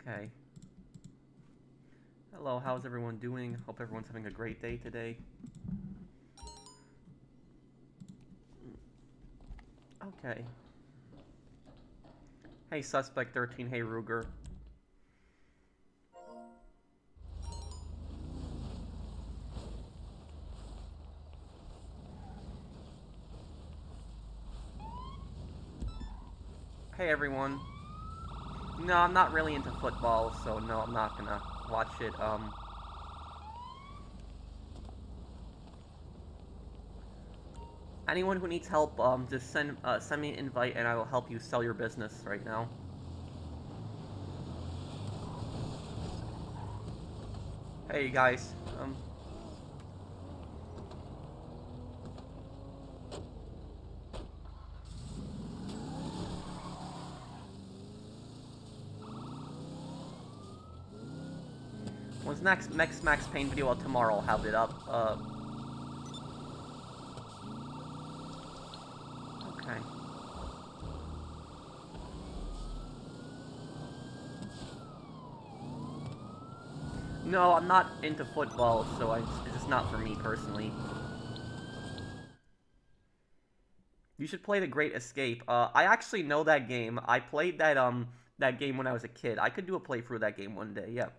Okay. Hello, how's everyone doing? Hope everyone's having a great day today. Okay. Hey, Suspect 13. Hey, Ruger. Hey, everyone. No, I'm not really into football, so no, I'm not gonna watch it. Anyone who needs help, just send me an invite and I will help you sell your business right now. Hey, guys. When's next Max Payne video? Tomorrow I'll have it up. Okay. No, I'm not into football, so it's just not for me personally. You should play The Great Escape. I actually know that game. I played that game when I was a kid. I could do a playthrough of that game one day. Yeah.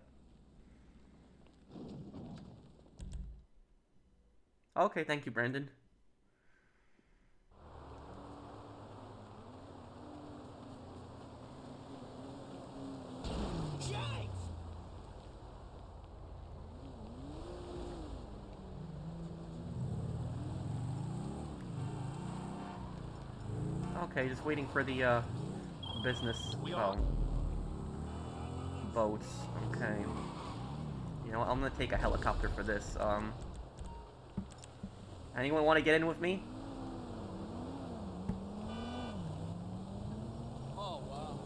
Okay, thank you, Brandon. Okay, just waiting for the business boats. Okay. You know what, I'm gonna take a helicopter for this. Anyone want to get in with me? Oh, wow.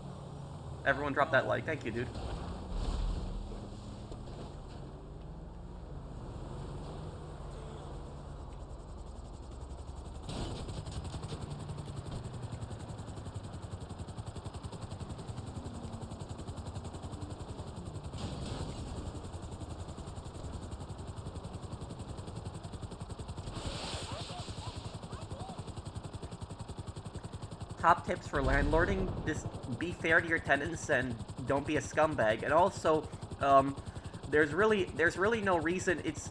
Everyone drop that like. Thank you, dude. Top tips for landlording: just be fair to your tenants and don't be a scumbag. And also, there's really no reason. It's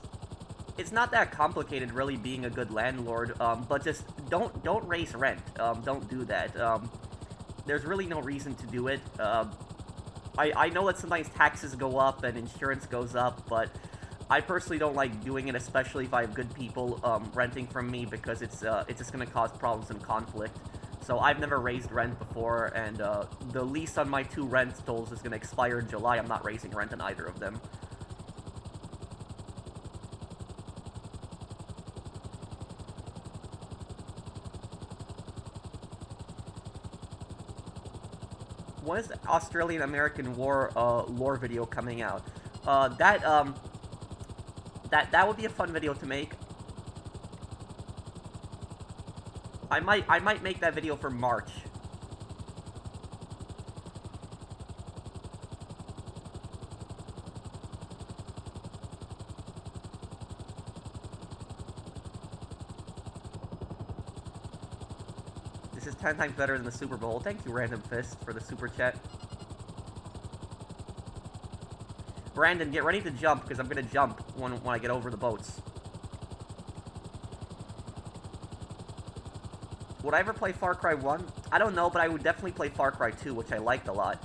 not that complicated, really, being a good landlord. But just don't raise rent. Don't do that. There's really no reason to do it. I know that sometimes taxes go up and insurance goes up, but I personally don't like doing it, especially if I have good people renting from me, because it's just gonna cause problems and conflict. So I've never raised rent before, and the lease on my 2 rentals is going to expire in July. I'm not raising rent on either of them. When is the Australian-American War lore video coming out? That would be a fun video to make. I might make that video for March. This is 10 times better than the Super Bowl. Thank you, Random Fist, for the super chat. Brandon, get ready to jump, because I'm gonna jump when I get over the boats. Would I ever play Far Cry 1? I don't know, but I would definitely play Far Cry 2, which I liked a lot.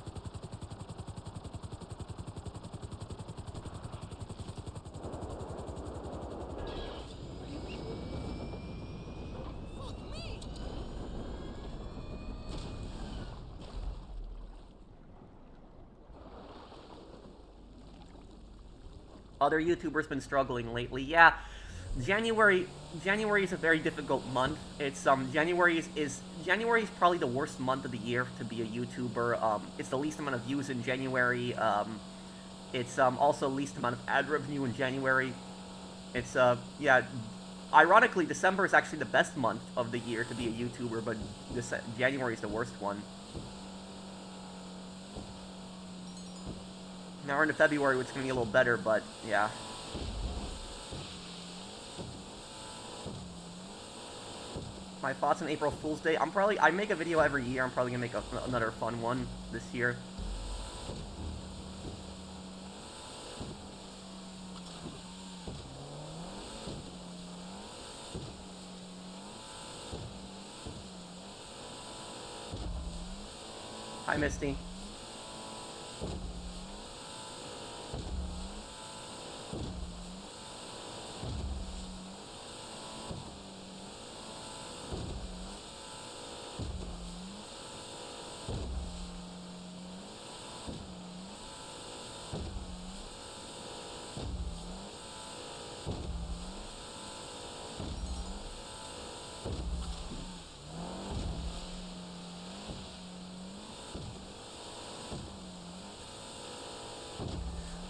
Other YouTubers been struggling lately. Yeah, January is a very difficult month. It's January is probably the worst month of the year to be a YouTuber. It's the least amount of views in January. It's also least amount of ad revenue in January. It's yeah. Ironically, December is actually the best month of the year to be a YouTuber, but January is the worst one. Now we're into February, which is going to be a little better, but yeah. My thoughts on April Fool's Day. I make a video every year. I'm probably going to make another fun one this year. Hi, Misty.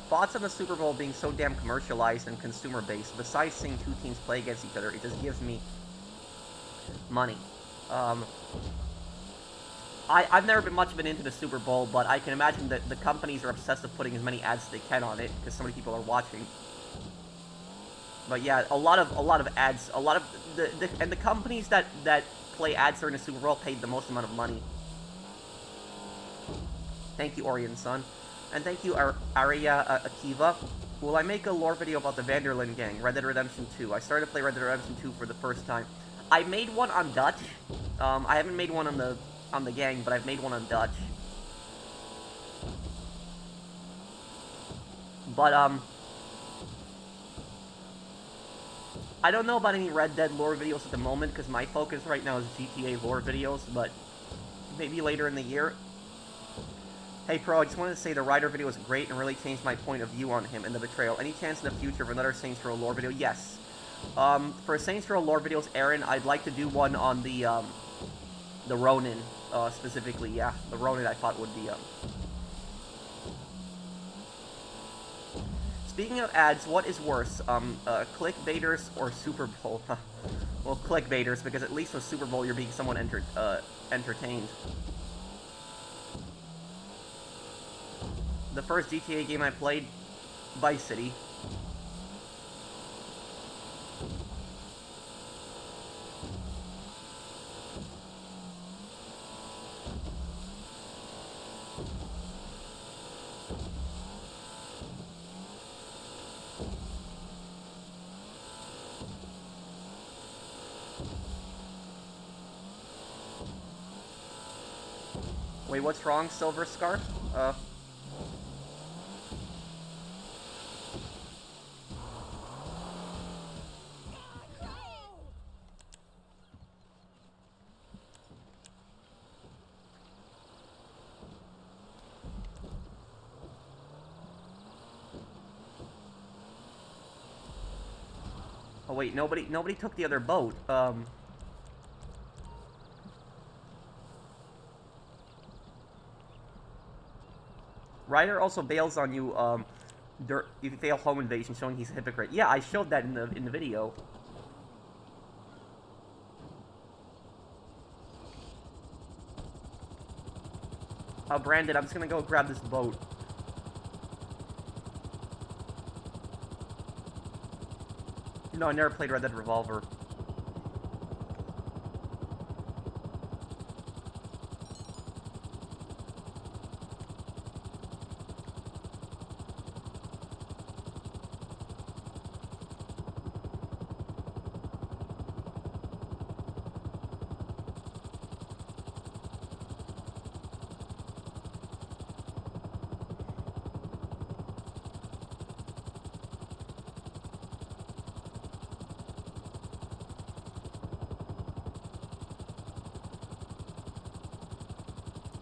Thoughts on the Super Bowl being so damn commercialized and consumer-based. Besides seeing two teams play against each other, it just gives me money. I've never been much of an into the Super Bowl, but I can imagine that the companies are obsessed with putting as many ads as they can on it because so many people are watching. But yeah, a lot of ads, a lot of the companies that play ads during the Super Bowl paid the most amount of money. Thank you, Orion Sun. And thank you, Aria Akiva. Will I make a lore video about the Vanderlyn gang, Red Dead Redemption 2? I started to play Red Dead Redemption 2 for the first time. I made one on Dutch. I haven't made one on the gang, but I've made one on Dutch. But, I don't know about any Red Dead lore videos at the moment, because my focus right now is GTA lore videos, but maybe later in the year. Hey Pro, I just wanted to say the Ryder video was great and really changed my point of view on him and the betrayal. Any chance in the future of another Saints Row lore video? Yes. For Saints Row lore videos, Aaron, I'd like to do one on the Ronin, specifically, yeah. The Ronin I thought would be, Speaking of ads, what is worse, clickbaiters or Super Bowl? Well, clickbaiters, because at least with Super Bowl you're being somewhat entertained. The first GTA game I played, Vice City. Wait, what's wrong, Silver Scarf? Oh wait, nobody took the other boat. Ryder also bails on you, if you fail home invasion, showing he's a hypocrite. Yeah, I showed that in the video. Brandon, I'm just gonna go grab this boat. No, I never played Red Dead Revolver.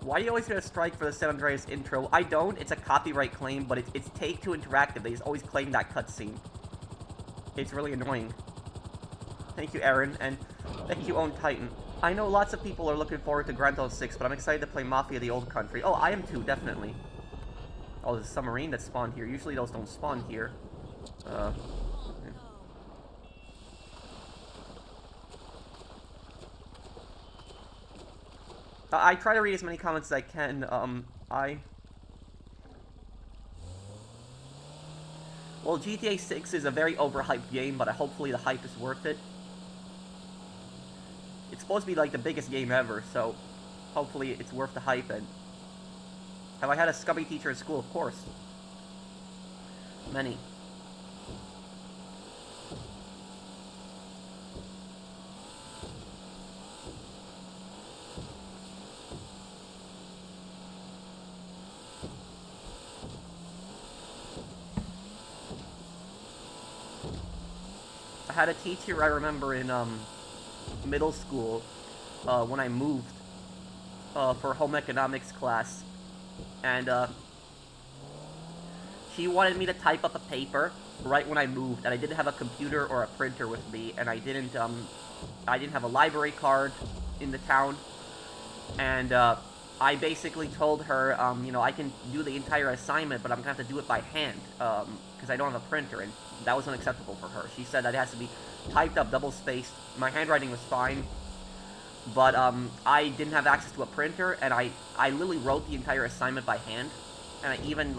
Why do you always get a strike for the San Andreas intro? I don't. It's a copyright claim, but it's Take-Two Interactive. They just always claim that cutscene. It's really annoying. Thank you, Aaron, and thank you, Own Titan. I know lots of people are looking forward to Grand Theft 6, but I'm excited to play Mafia the Old Country. Oh, I am too, definitely. Oh, there's a submarine that spawned here. Usually those don't spawn here. I try to read as many comments as I can. Well, GTA 6 is a very overhyped game, but hopefully the hype is worth it. It's supposed to be like the biggest game ever, so hopefully it's worth the hype. And have I had a scummy teacher in school? Of course. Many. I had a teacher I remember in middle school when I moved for home economics class, and she wanted me to type up a paper right when I moved, and I didn't have a computer or a printer with me, and I didn't have a library card in the town, and I basically told her, I can do the entire assignment, but I'm gonna have to do it by hand, because I don't have a printer, and that was unacceptable for her. She said that it has to be typed up, double spaced. My handwriting was fine, but I didn't have access to a printer, and I literally wrote the entire assignment by hand, and I even,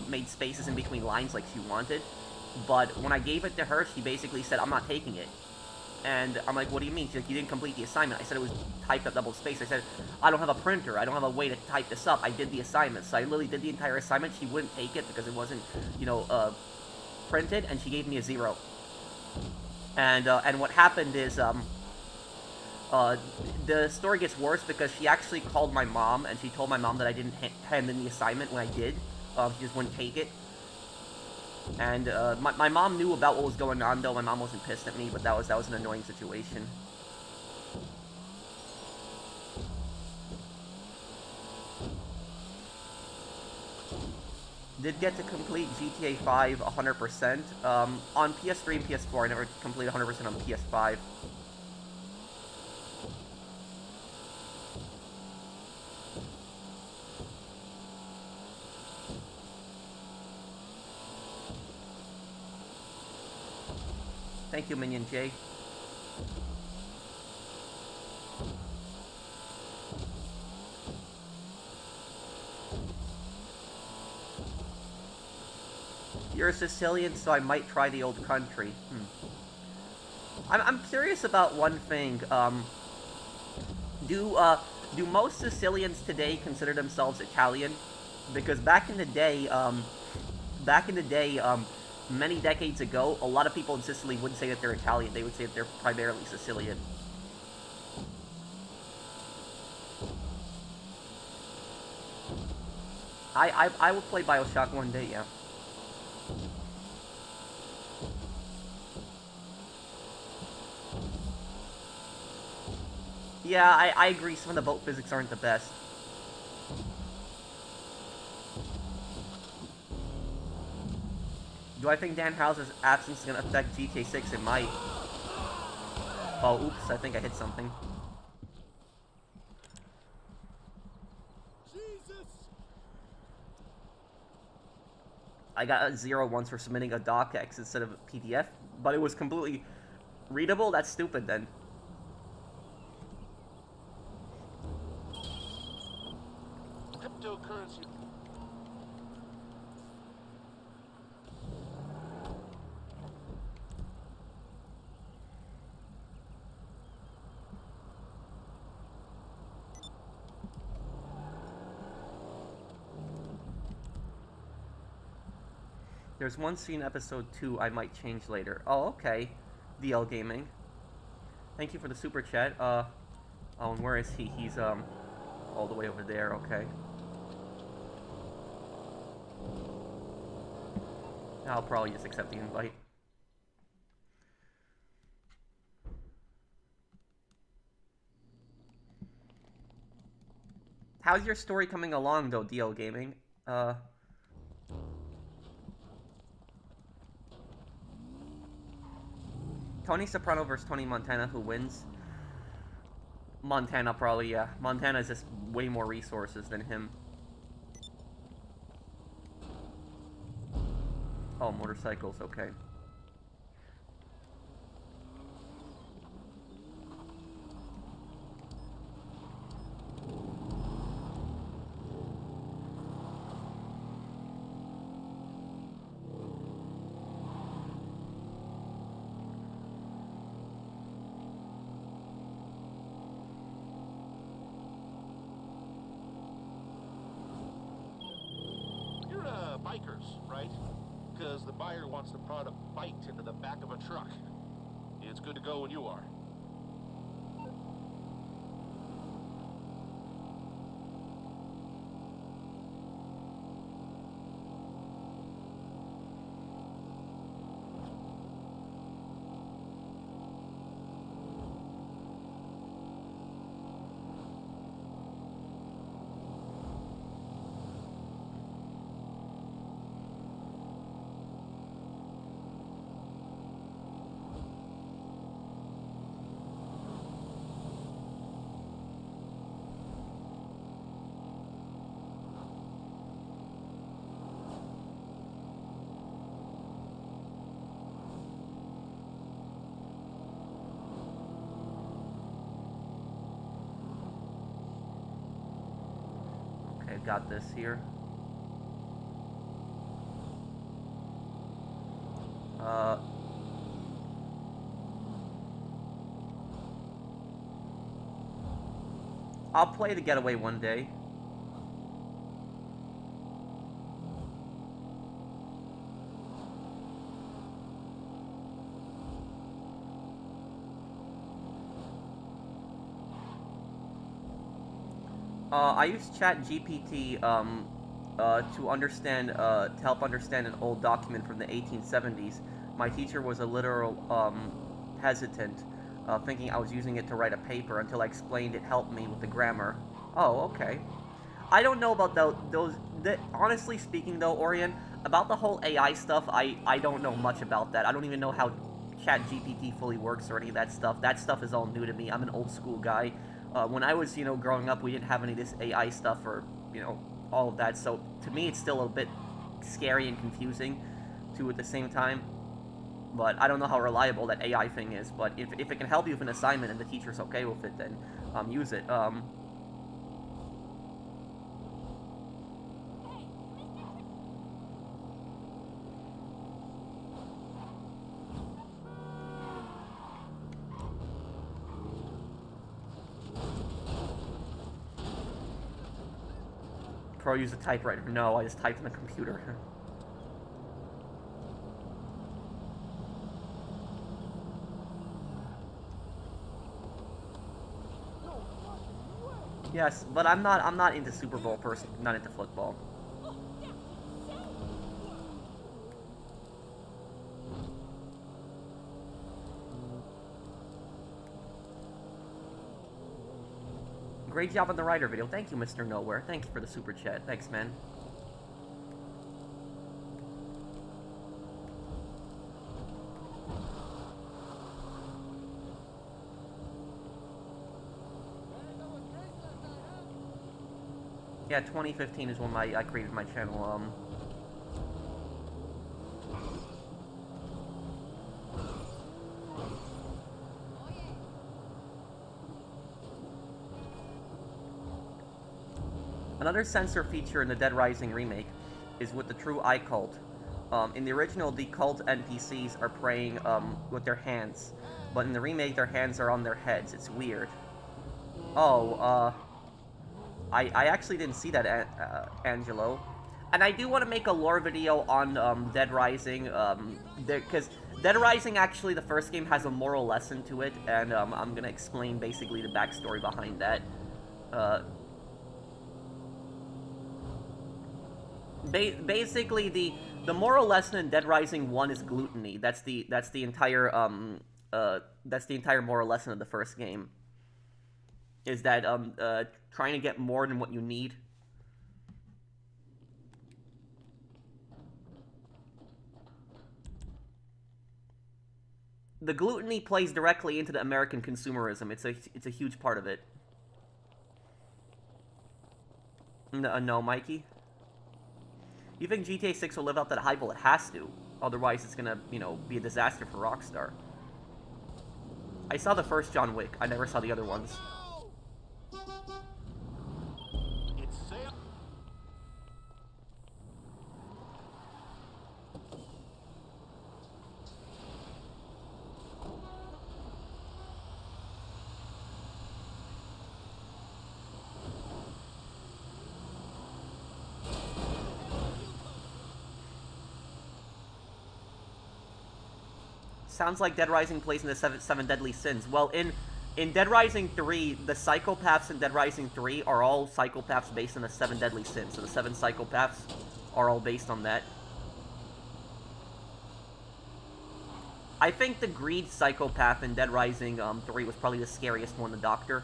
made spaces in between lines like she wanted. But when I gave it to her, she basically said, I'm not taking it. And I'm like, what do you mean? She's like, you didn't complete the assignment. I said it was typed up double space. I said, I don't have a printer. I don't have a way to type this up. I did the assignment. So I literally did the entire assignment. She wouldn't take it because it wasn't, printed, and she gave me a 0. And what happened is, the story gets worse because she actually called my mom, and she told my mom that I didn't hand in the assignment when I did. She just wouldn't take it. And my mom knew about what was going on, though. My mom wasn't pissed at me, but that was an annoying situation. Did get to complete GTA 5 100%. On PS3 and PS4, I never completed 100% on PS5. Thank you, Minion J. You're a Sicilian, so I might try the old country. I'm curious about one thing. Do most Sicilians today consider themselves Italian? Because back in the day, many decades ago, a lot of people in Sicily wouldn't say that they're Italian. They would say that they're primarily Sicilian. I will play Bioshock one day, yeah. Yeah, I agree, some of the boat physics aren't the best. Do I think Dan House's absence is going to affect GTA 6? It might. Oh, oops, I think I hit something. Jesus. I got a 0 once for submitting a docx instead of a PDF, but it was completely readable? That's stupid then. Cryptocurrency. There's one scene in episode 2 I might change later. Oh, okay. DL Gaming. Thank you for the super chat. Oh, and where is he? He's, all the way over there, okay. I'll probably just accept the invite. How's your story coming along, though, DL Gaming? Tony Soprano versus Tony Montana, who wins? Montana, probably, yeah. Montana has just way more resources than him. Oh, motorcycles, okay. buyer wants to prod a bite into the back of a truck. It's good to go when you are. Got this here. I'll play the Getaway one day. I use ChatGPT to understand, to help understand an old document from the 1870s. My teacher was a literal hesitant, thinking I was using it to write a paper until I explained it helped me with the grammar. Oh, okay. I don't know about those. Honestly speaking, though, Orion, about the whole AI stuff, I don't know much about that. I don't even know how ChatGPT fully works or any of that stuff. That stuff is all new to me. I'm an old school guy. When I was, growing up, we didn't have any of this AI stuff or, all of that. So to me, it's still a bit scary and confusing, too, at the same time. But I don't know how reliable that AI thing is. But if it can help you with an assignment and the teacher's okay with it, then use it. Pro use a typewriter. No, I just typed on the computer. Yes, but I'm not into Super Bowl person, not into football. Great job on the Rider video. Thank you, Mr. Nowhere. Thank you for the super chat. Thanks, man. Yeah, 2015 is when I created my channel. Another censor feature in the Dead Rising remake is with the true eye cult. In the original, the cult NPCs are praying with their hands, but in the remake, their hands are on their heads. It's weird. Oh, I actually didn't see that, Angelo. And I do want to make a lore video on Dead Rising, because Dead Rising, actually, the first game has a moral lesson to it, and I'm going to explain basically the backstory behind that. Basically, the moral lesson in Dead Rising 1 is gluttony. That's the entire moral lesson of the first game. Is that trying to get more than what you need. The gluttony plays directly into the American consumerism. It's a huge part of it. No, Mikey. You think GTA 6 will live up to the hype? Well, it has to. Otherwise, it's gonna, be a disaster for Rockstar. I saw the first John Wick. I never saw the other ones. Sounds like Dead Rising plays in the seven deadly sins. Well, in Dead Rising 3, the psychopaths in Dead Rising 3 are all psychopaths based on the 7 deadly sins. So the 7 psychopaths are all based on that. I think the greed psychopath in Dead Rising 3 was probably the scariest one, the doctor.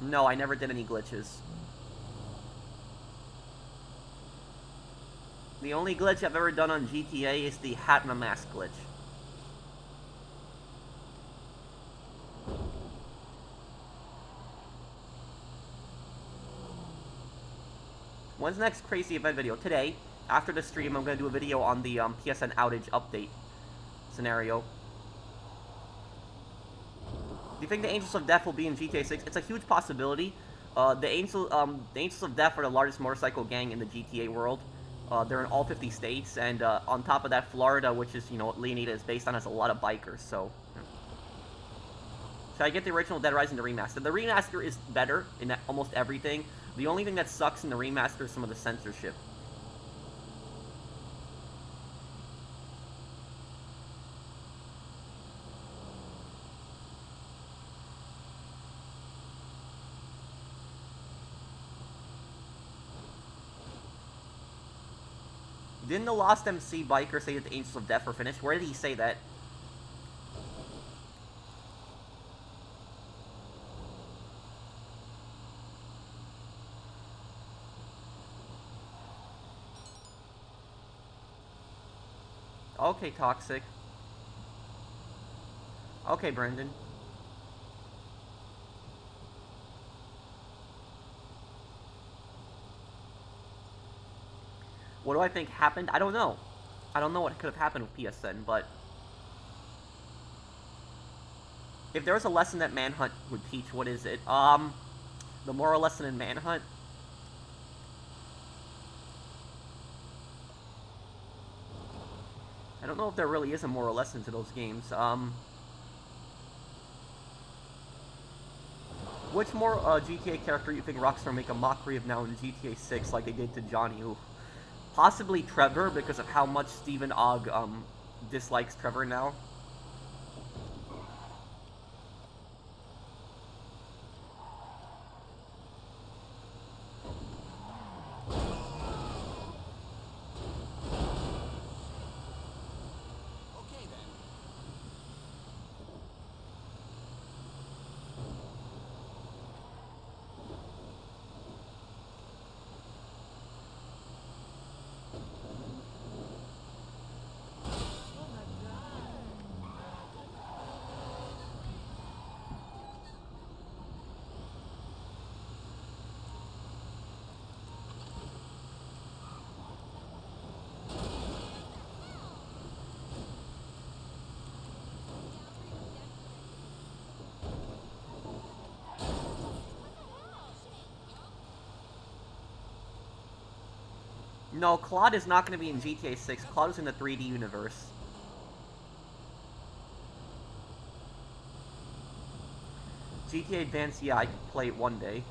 No, I never did any glitches. The only glitch I've ever done on GTA is the hat and a mask glitch. When's the next crazy event video? Today, after the stream, I'm going to do a video on the PSN outage update scenario. Do you think the Angels of Death will be in GTA 6? It's a huge possibility. The Angels of Death are the largest motorcycle gang in the GTA world. They're in all 50 states, and on top of that, Florida, which is, you know, what Leonida is based on, has a lot of bikers, so... Should I get the original Dead Rising, the remaster? The remaster is better in almost everything. The only thing that sucks in the remaster is some of the censorship. Didn't the Lost MC biker say that the Angels of Death were finished? Where did he say that? Okay, Toxic. Okay, Brendan. What do I think happened? I don't know. I don't know what could have happened with PSN, but... if there was a lesson that Manhunt would teach, what is it? The moral lesson in Manhunt? I don't know if there really is a moral lesson to those games. Which more GTA character you think Rockstar make a mockery of now in GTA 6 like they did to Johnny? Ooh. Possibly Trevor, because of how much Stephen Ogg dislikes Trevor now. No, Claude is not going to be in GTA 6. Claude is in the 3D universe. GTA Advance, yeah, I could play it one day.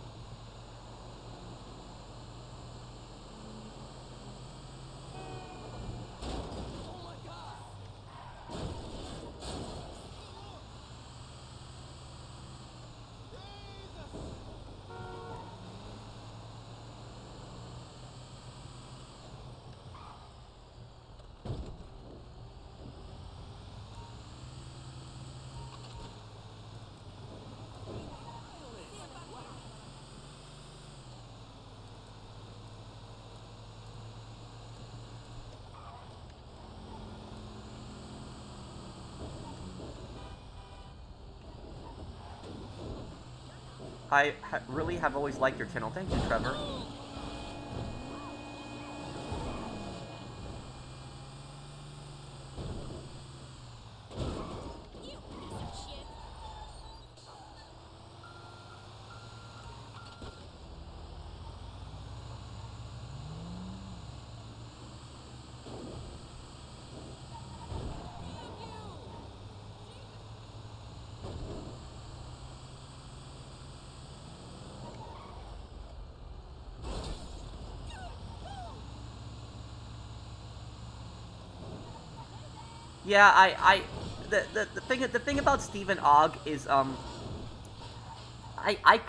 I really have always liked your channel. Thank you, Trevor. Yeah, the thing about Stephen Ogg is I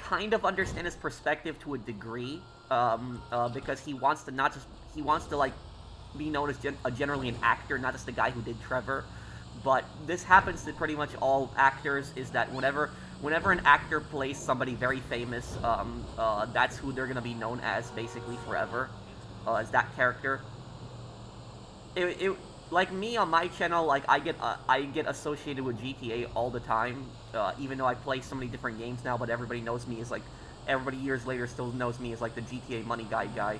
kind of understand his perspective to a degree, because he wants to not just he wants to like be known as generally an actor, not just the guy who did Trevor. But this happens to pretty much all actors. Is that whenever an actor plays somebody very famous, that's who they're gonna be known as basically forever, as that character. It like me on my channel, like I get associated with GTA all the time, even though I play so many different games now. But everybody knows me as like everybody years later still knows me as like the GTA Money guy.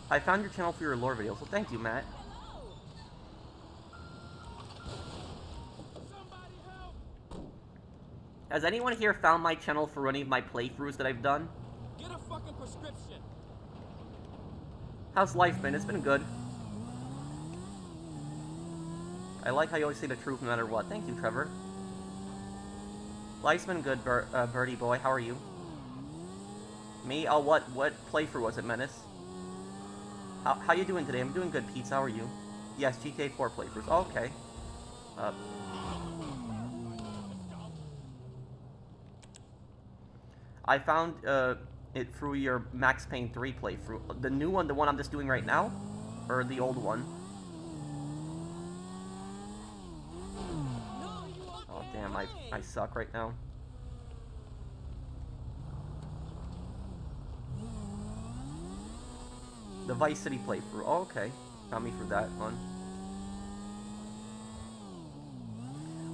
I found your channel for your lore videos, so thank you, Matt. Has anyone here found my channel for any of my playthroughs that I've done? Get a fucking prescription. How's life been? It's been good. I like how you always say the truth no matter what. Thank you, Trevor. Life's been good, Birdie boy. How are you? Me? Oh, what playthrough was it, Menace? How you doing today? I'm doing good, Pete. How are you? Yes, GTA 4 playthroughs. Oh, okay. I found it through your Max Payne 3 playthrough. The new one, the one I'm just doing right now? Or the old one? Oh, damn, I suck right now. The Vice City playthrough. Oh, okay. Got me for that one.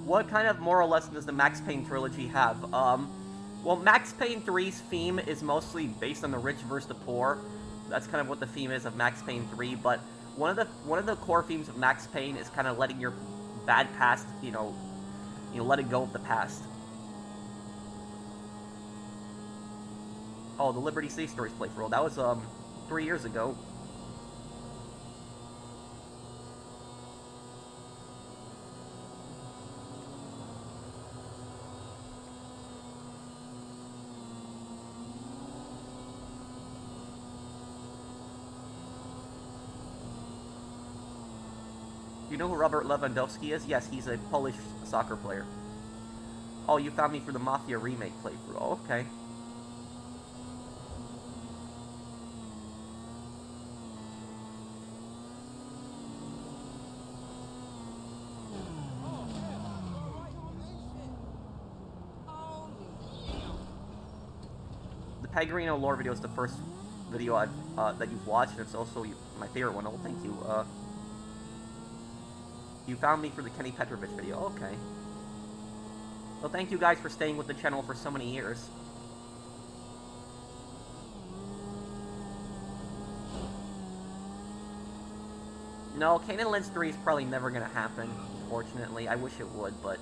What kind of moral lesson does the Max Payne trilogy have? Well, Max Payne 3's theme is mostly based on the rich versus the poor. That's kind of what the theme is of Max Payne 3, but one of the core themes of Max Payne is kind of letting your bad past, you know, let it go of the past. Oh, the Liberty City Stories playthrough. That was 3 years ago. You know who Robert Lewandowski is? Yes, he's a Polish soccer player. Oh, you found me for the Mafia remake playthrough. Oh, okay. The Pegarino lore video is the first video that you've watched, and it's also my favorite one. Oh, thank you. You found me for the Kenny Petrovich video. Okay. Well, thank you guys for staying with the channel for so many years. No, Kane and Lynch 3 is probably never gonna happen, unfortunately. I wish it would, but...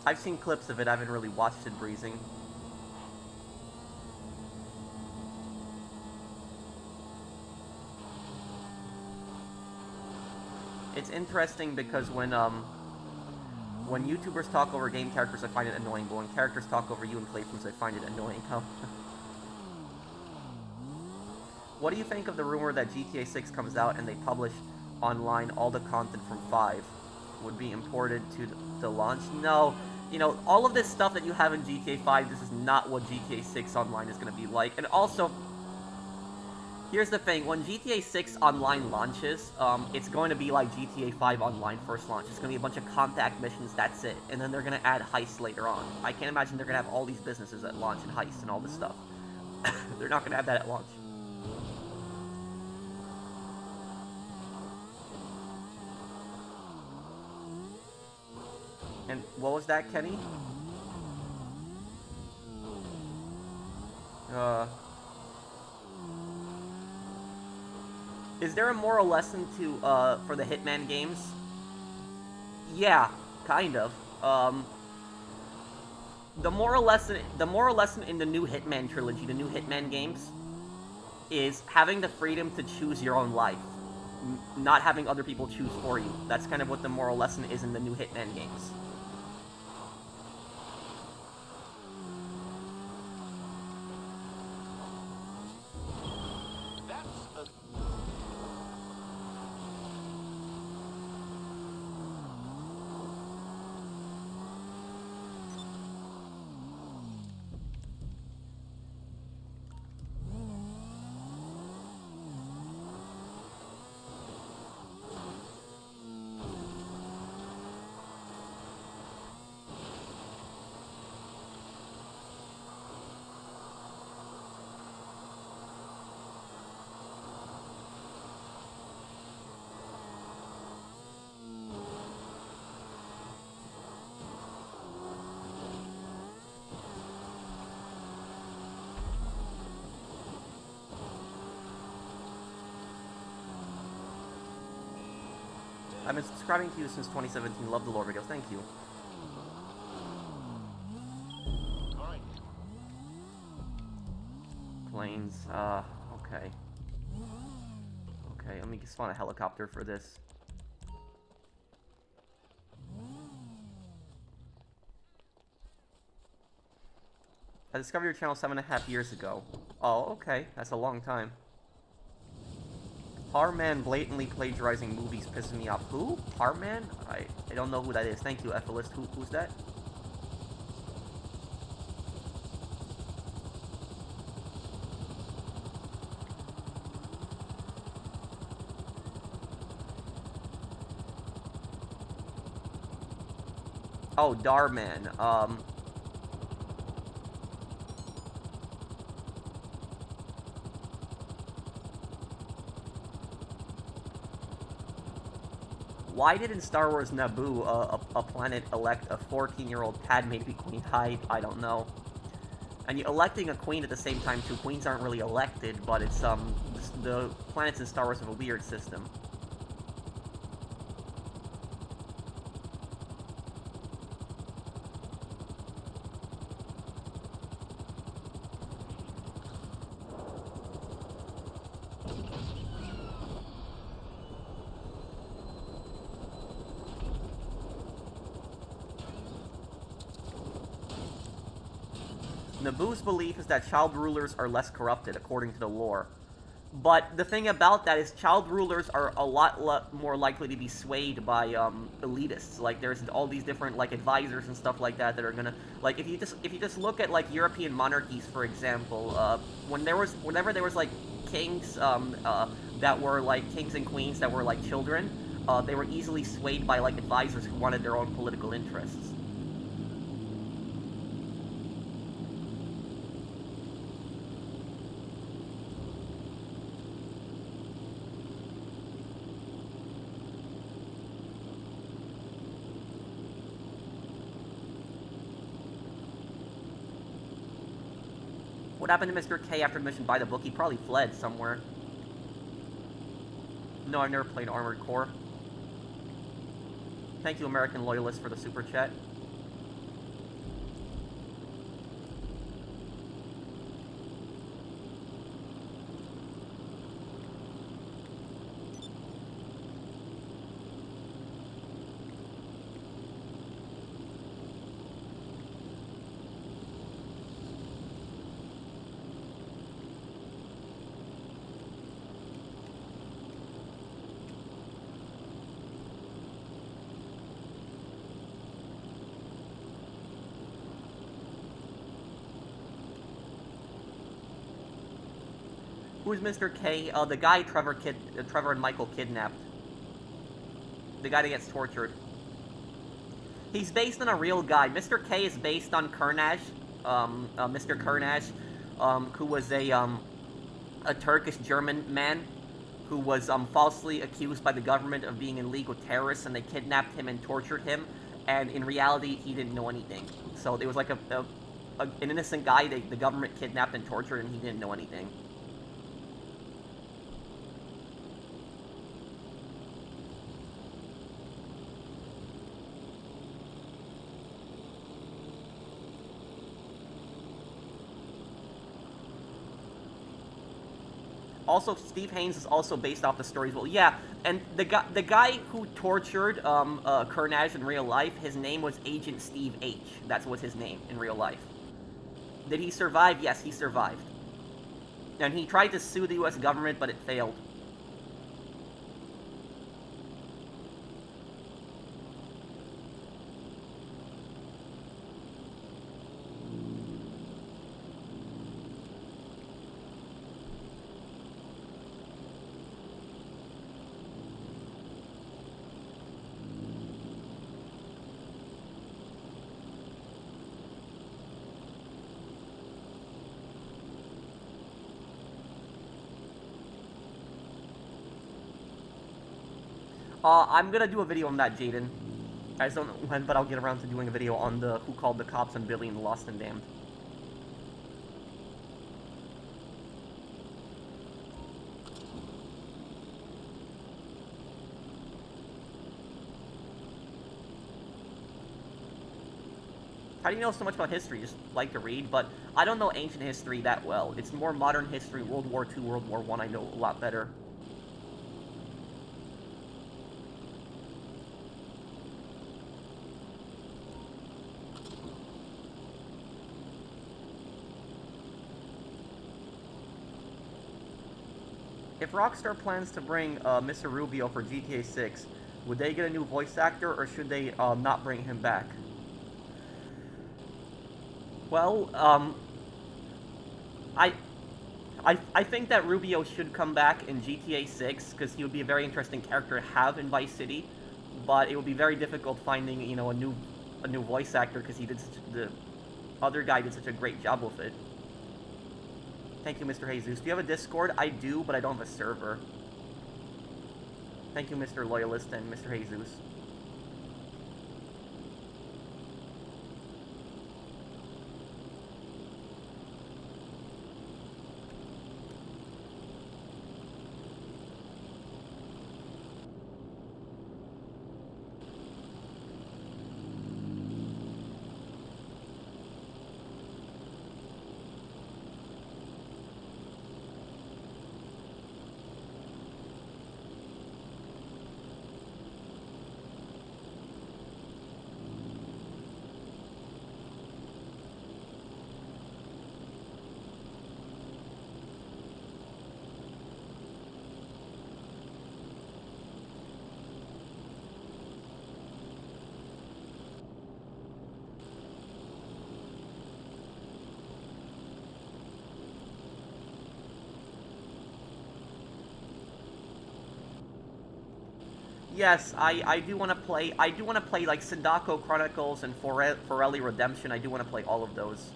I've seen clips of it, I haven't really watched it breezing. It's interesting because when YouTubers talk over game characters, I find it annoying, but when characters talk over you in playthroughs, I find it annoying. What do you think of the rumor that GTA 6 comes out and they publish online all the content from 5 would be imported to the launch? No. You know, all of this stuff that you have in GTA 5, this is not what GTA 6 Online is going to be like. And also, here's the thing. When GTA 6 Online launches, it's going to be like GTA 5 Online first launch. It's going to be a bunch of contact missions, that's it. And then they're going to add heists later on. I can't imagine they're going to have all these businesses at launch and heists and all this stuff. They're not going to have that at launch. And what was that, Kenny? Is there a moral lesson to, for the Hitman games? Yeah, kind of. The moral lesson in the new Hitman trilogy, the new Hitman games, is having the freedom to choose your own life. Not having other people choose for you. That's kind of what the moral lesson is in the new Hitman games. I've been subscribing to you since 2017. Love the lore videos. Thank you. Alright. Planes. Okay. Okay, let me spawn a helicopter for this. I discovered your channel 7.5 years ago. Oh, okay. That's a long time. Harman blatantly plagiarizing movies pisses me off. Who? Harman? I don't know who that is. Thank you, Ephelist. Who's that? Oh, Darman. Why did in Star Wars Naboo a planet elect a 14-year-old Padme to be queen? I don't know. And electing a queen at the same time too. Queens aren't really elected, but it's the planets in Star Wars have a weird system. Naboo's belief is that child rulers are less corrupted, according to the lore. But the thing about that is child rulers are a lot more likely to be swayed by elitists. Like there's all these different like advisors and stuff like that that are gonna like if you just look at like European monarchies, for example, whenever there was like kings that were like kings and queens that were like children, they were easily swayed by like advisors who wanted their own political interests. What happened to Mr. K after the mission? Buy the book? He probably fled somewhere. No, I've never played Armored Core. Thank you, American Loyalist, for the super chat. Who's Mr. K? The guy Trevor and Michael kidnapped. The guy that gets tortured. He's based on a real guy. Mr. K is based on Kurnaj. Mr. Kurnaj, who was a Turkish-German man who was falsely accused by the government of being in league with terrorists, and they kidnapped him and tortured him. and in reality, he didn't know anything. So it was like an innocent guy the government kidnapped and tortured, and he didn't know anything. Also, Steve Haynes is also based off the stories. Well, yeah, and the guy who tortured Carnage in real life, his name was Agent Steve H. That was his name in real life. Did he survive? Yes, he survived. And he tried to sue the U.S. government, but it failed. I'm gonna do a video on that, Jaden. I just don't know when, but I'll get around to doing a video on the Who Called the Cops on Billy and the Lost and Damned. How do you know so much about history? Just like to read, but I don't know ancient history that well. It's more modern history, World War II, World War I, I know a lot better. If Rockstar plans to bring Mr. Rubio for GTA 6, would they get a new voice actor, or should they not bring him back? Well, I think that Rubio should come back in GTA 6, because he would be a very interesting character to have in Vice City, but it would be very difficult finding, you know, a new voice actor, because the other guy did such a great job with it. Thank you, Mr. Jesus. Do you have a Discord? I do, but I don't have a server. Thank you, Mr. Loyalist and Mr. Jesus. Yes, I do want to play. I do want to play like Sindako Chronicles and Forelli Redemption. I do want to play all of those.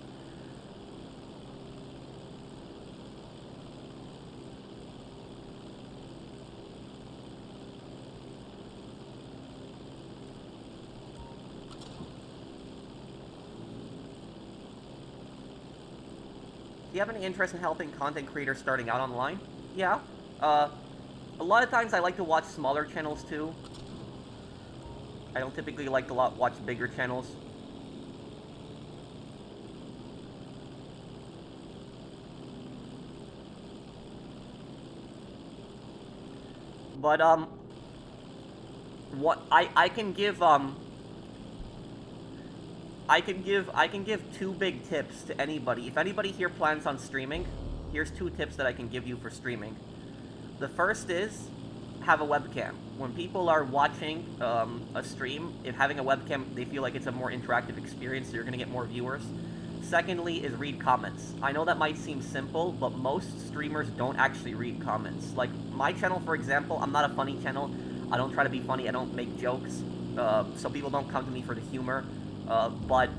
Do you have any interest in helping content creators starting out online? Yeah. A lot of times I like to watch smaller channels too. I don't typically like to watch bigger channels. But what I can give I can give two big tips to anybody. If anybody here plans on streaming, here's two tips that I can give you for streaming. The first is have a webcam. When people are watching a stream, if having a webcam, they feel like it's a more interactive experience, so you're going to get more viewers. Secondly is read comments. I know that might seem simple, but most streamers don't actually read comments. Like my channel, for example, I'm not a funny channel. I don't try to be funny. I don't make jokes, so people don't come to me for the humor. But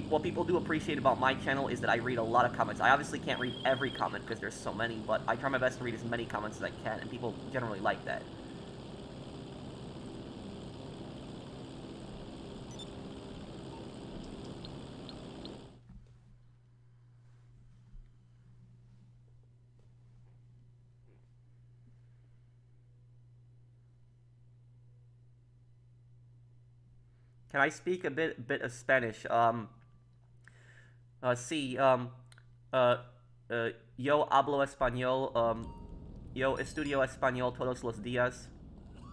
what people do appreciate about my channel is that I read a lot of comments. I obviously can't read every comment because there's so many, but I try my best to read as many comments as I can, and people generally like that. Can I speak a bit of Spanish? Sí, uh, yo hablo español. Yo estudio español todos los días.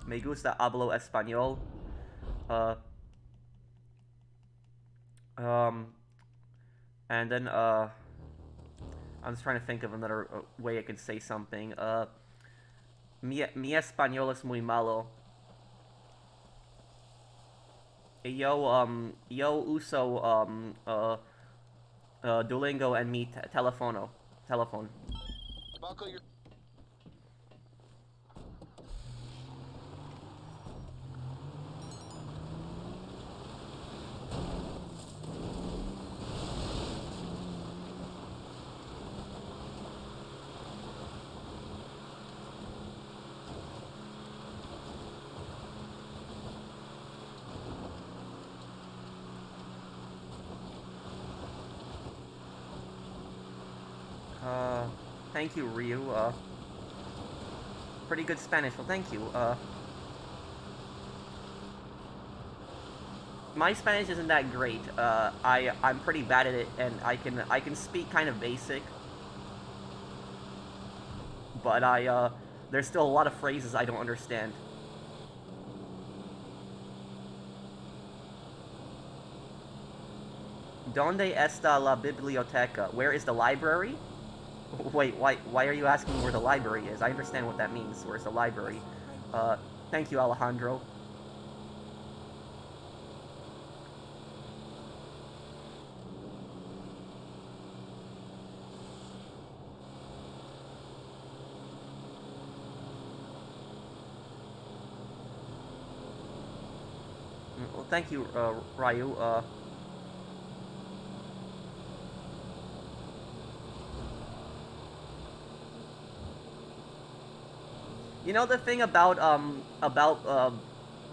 Me gusta hablo español. Uh, um, and then I'm just trying to think of another way I could say something. Mi español es muy malo. Yo uso Duolingo en mi teléfono. Buckle your... Thank you, Ryu. Pretty good Spanish. Well, thank you. My Spanish isn't that great. I'm pretty bad at it, and I can speak kind of basic, but there's still a lot of phrases I don't understand. ¿Dónde está la biblioteca? Where is the library? Wait, why are you asking where the library is? I understand what that means. Where's the library? Thank you, Alejandro. Well, thank you, Ryu. You know the thing about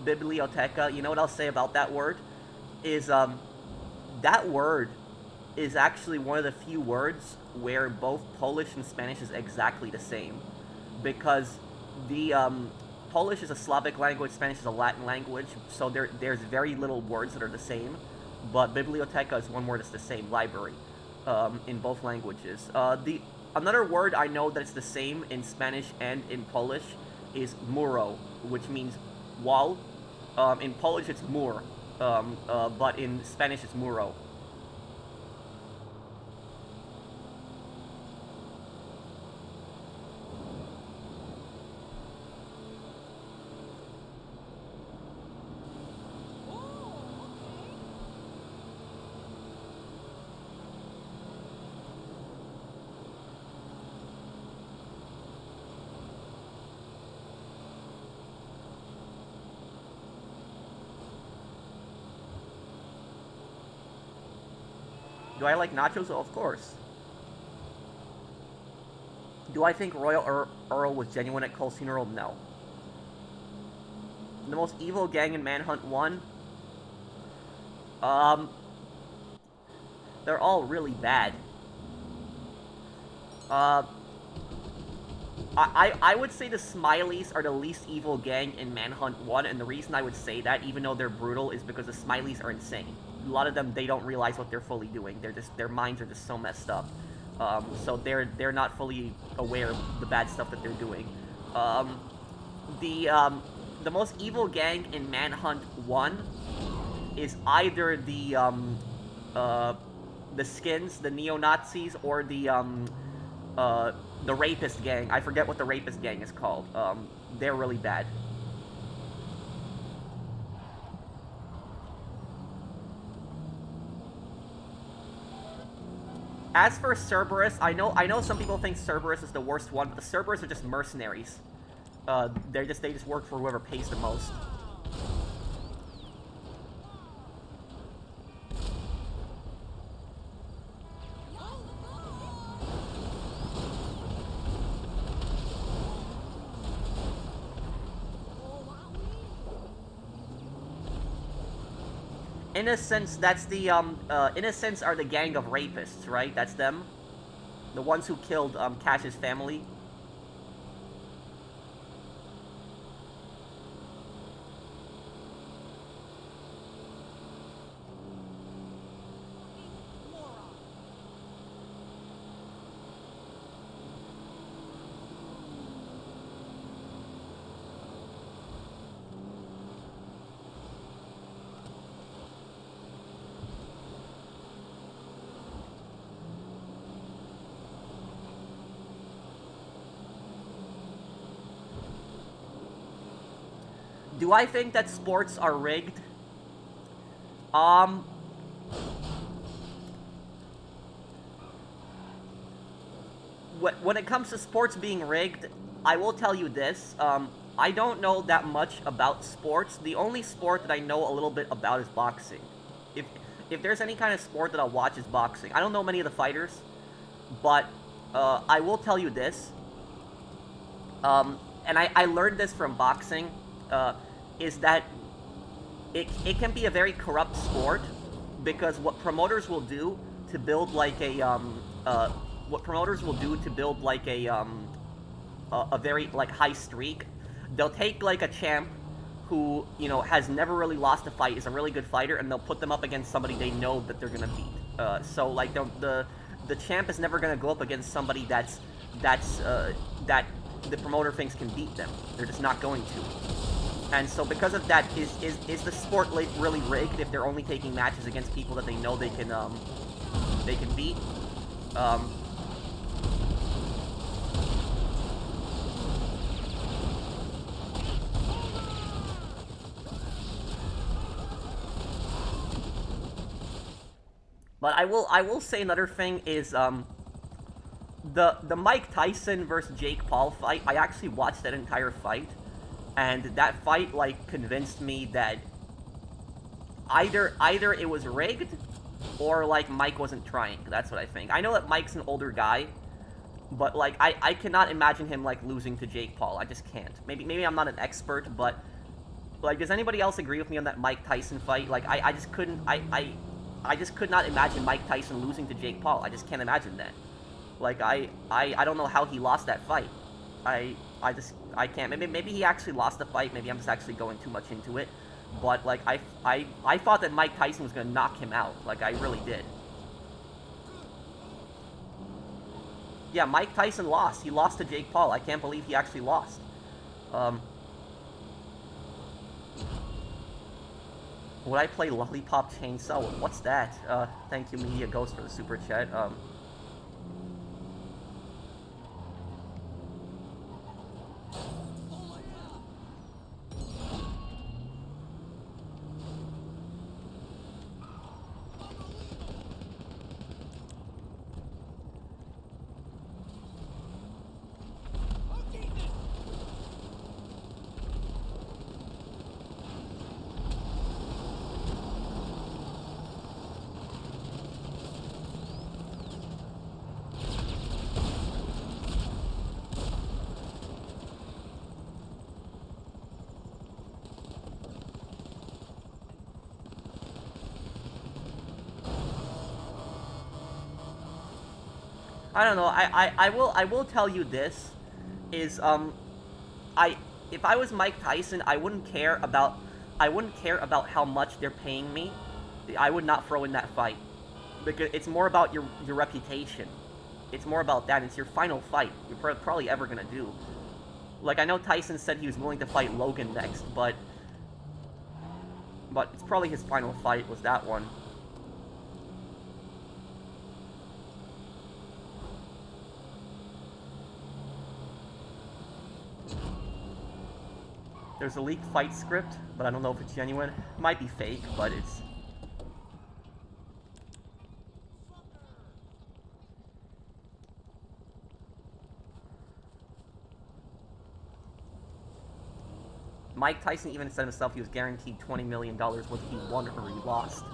biblioteca. You know what I'll say about that word is that word is actually one of the few words where both Polish and Spanish is exactly the same, because the Polish is a Slavic language, Spanish is a Latin language, so there's very little words that are the same, but biblioteca is one word that's the same, library, in both languages. The another word I know that's the same in Spanish and in Polish is muro, which means wall. In Polish it's mur, but in Spanish it's muro. Do I like nachos? Oh, of course. Do I think Royal Earl was genuine at Cole's funeral? No. The most evil gang in Manhunt 1? Um, they're all really bad. Uh, I would say the Smileys are the least evil gang in Manhunt 1, and the reason I would say that, even though they're brutal, is because the Smileys are insane. A lot of them, they don't realize what they're fully doing. Their minds are just so messed up. So they're not fully aware of the bad stuff that they're doing. The most evil gang in Manhunt 1 is either the Skins, the neo-Nazis, or the Rapist gang. I forget what the Rapist gang is called. They're really bad. As for Cerberus, I know some people think Cerberus is the worst one, but the Cerberus are just mercenaries. They just work for whoever pays the most. Innocents, that's the, Innocents are the gang of rapists, right? That's them? The ones who killed, Cash's family? Do I think that sports are rigged? Um, when it comes to sports being rigged, I will tell you this. I don't know that much about sports. The only sport that I know a little bit about is boxing. If if there's any kind of sport that I'll watch is boxing. I don't know many of the fighters, but I will tell you this. And I learned this from boxing. Is that it can be a very corrupt sport because what promoters will do to build like a what promoters will do to build like a very like high streak, they'll take like a champ who has never really lost a fight, is a really good fighter, and they'll put them up against somebody they know that they're gonna beat. So like the champ is never gonna go up against somebody that the promoter thinks can beat them. They're just not going to. And so because of that, is the sport really rigged if they're only taking matches against people that they know they can beat? But I will say another thing is the Mike Tyson versus Jake Paul fight. I actually watched that entire fight, and that fight like convinced me that either it was rigged or like Mike wasn't trying. That's what I think. I know that Mike's an older guy, but like I cannot imagine him like losing to Jake Paul. I just can't. Maybe I'm not an expert, but like does anybody else agree with me on that Mike Tyson fight? Like I just couldn't I just could not imagine Mike Tyson losing to Jake Paul. I just can't imagine that. Like I don't know how he lost that fight. I can't. Maybe he actually lost the fight. Maybe I'm just actually going too much into it. But like I thought that Mike Tyson was gonna knock him out. Like I really did. Yeah, Mike Tyson lost. He lost to Jake Paul. I can't believe he actually lost. Would I play Lollipop Chainsaw? What's that? Thank you, Media Ghost, for the super chat. I don't know. I will tell you this is if I was Mike Tyson, I wouldn't care about how much they're paying me. I would not throw in that fight because it's more about your reputation. It's more about that. It's your final fight you're probably ever gonna do. Like I know Tyson said he was willing to fight Logan next, but it's probably his final fight was that one. There's a leaked fight script, but I don't know if it's genuine. It might be fake, but it's... Mike Tyson even said himself he was guaranteed $20 million whether he won or he lost.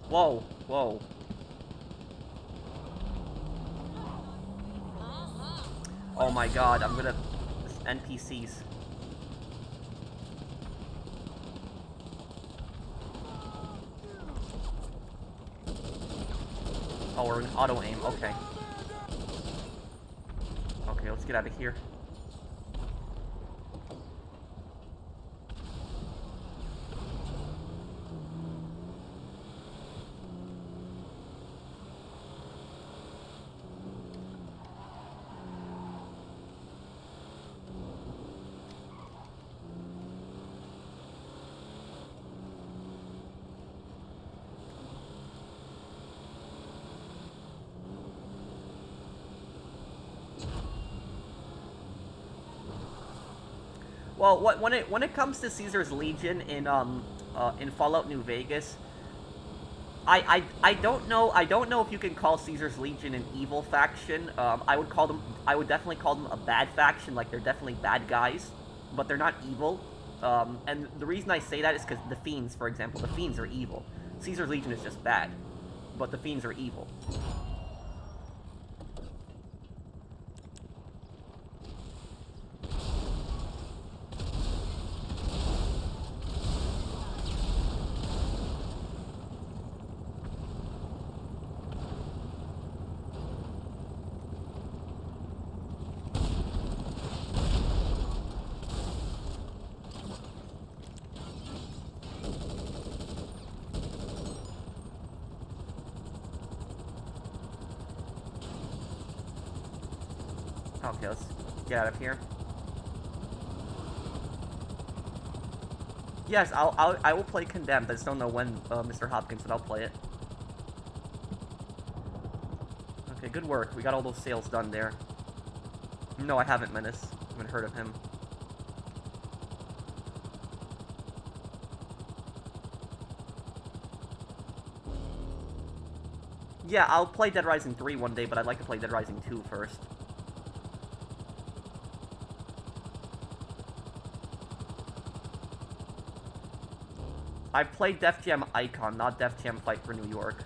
Whoa, whoa. Oh my god, I'm gonna... NPCs. Oh, we're in auto-aim, okay. Okay, let's get out of here. Well, when it comes to Caesar's Legion in Fallout New Vegas, I don't know if you can call Caesar's Legion an evil faction. I would definitely call them a bad faction. Like, they're definitely bad guys, but they're not evil. And the reason I say that is because the Fiends, for example, the Fiends are evil. Caesar's Legion is just bad, but the Fiends are evil. Okay, let's get out of here. Yes, I will play Condemned. I just don't know when, Mr. Hopkins, but I'll play it. Okay, good work. We got all those sales done there. No, I haven't, Menace. I haven't heard of him. Yeah, I'll play Dead Rising 3 one day, but I'd like to play Dead Rising 2 first. I played Def Jam Icon, not Def Jam Fight for New York.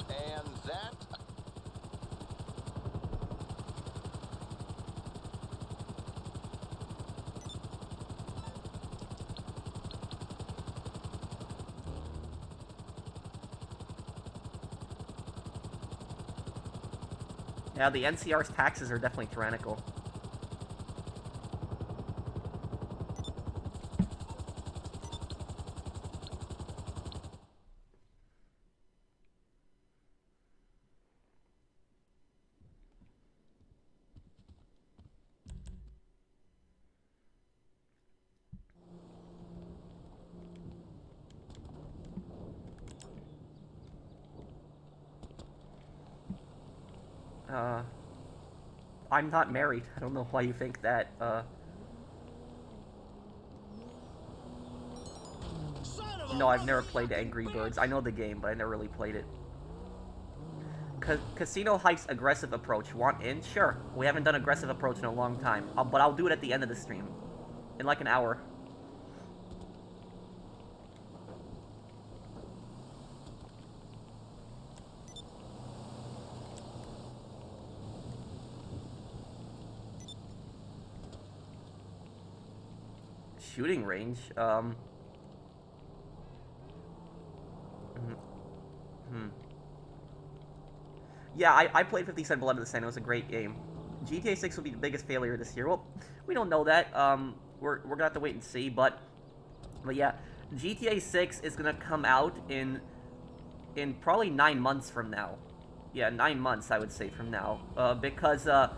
And that... Yeah, the NCR's taxes are definitely tyrannical. I'm not married. I don't know why you think that, No, I've never played Angry Birds. I know the game, but I never really played it. Casino Heist's aggressive approach. Want in? Sure. We haven't done aggressive approach in a long time. But I'll do it at the end of the stream. In like an hour. Shooting range? Yeah, I played 50 Cent Blood of the Sand. It was a great game. GTA 6 will be the biggest failure this year. Well, we don't know that. We're gonna have to wait and see. But yeah, GTA 6 is gonna come out in probably 9 months from now. Yeah, 9 months I would say from now. Because I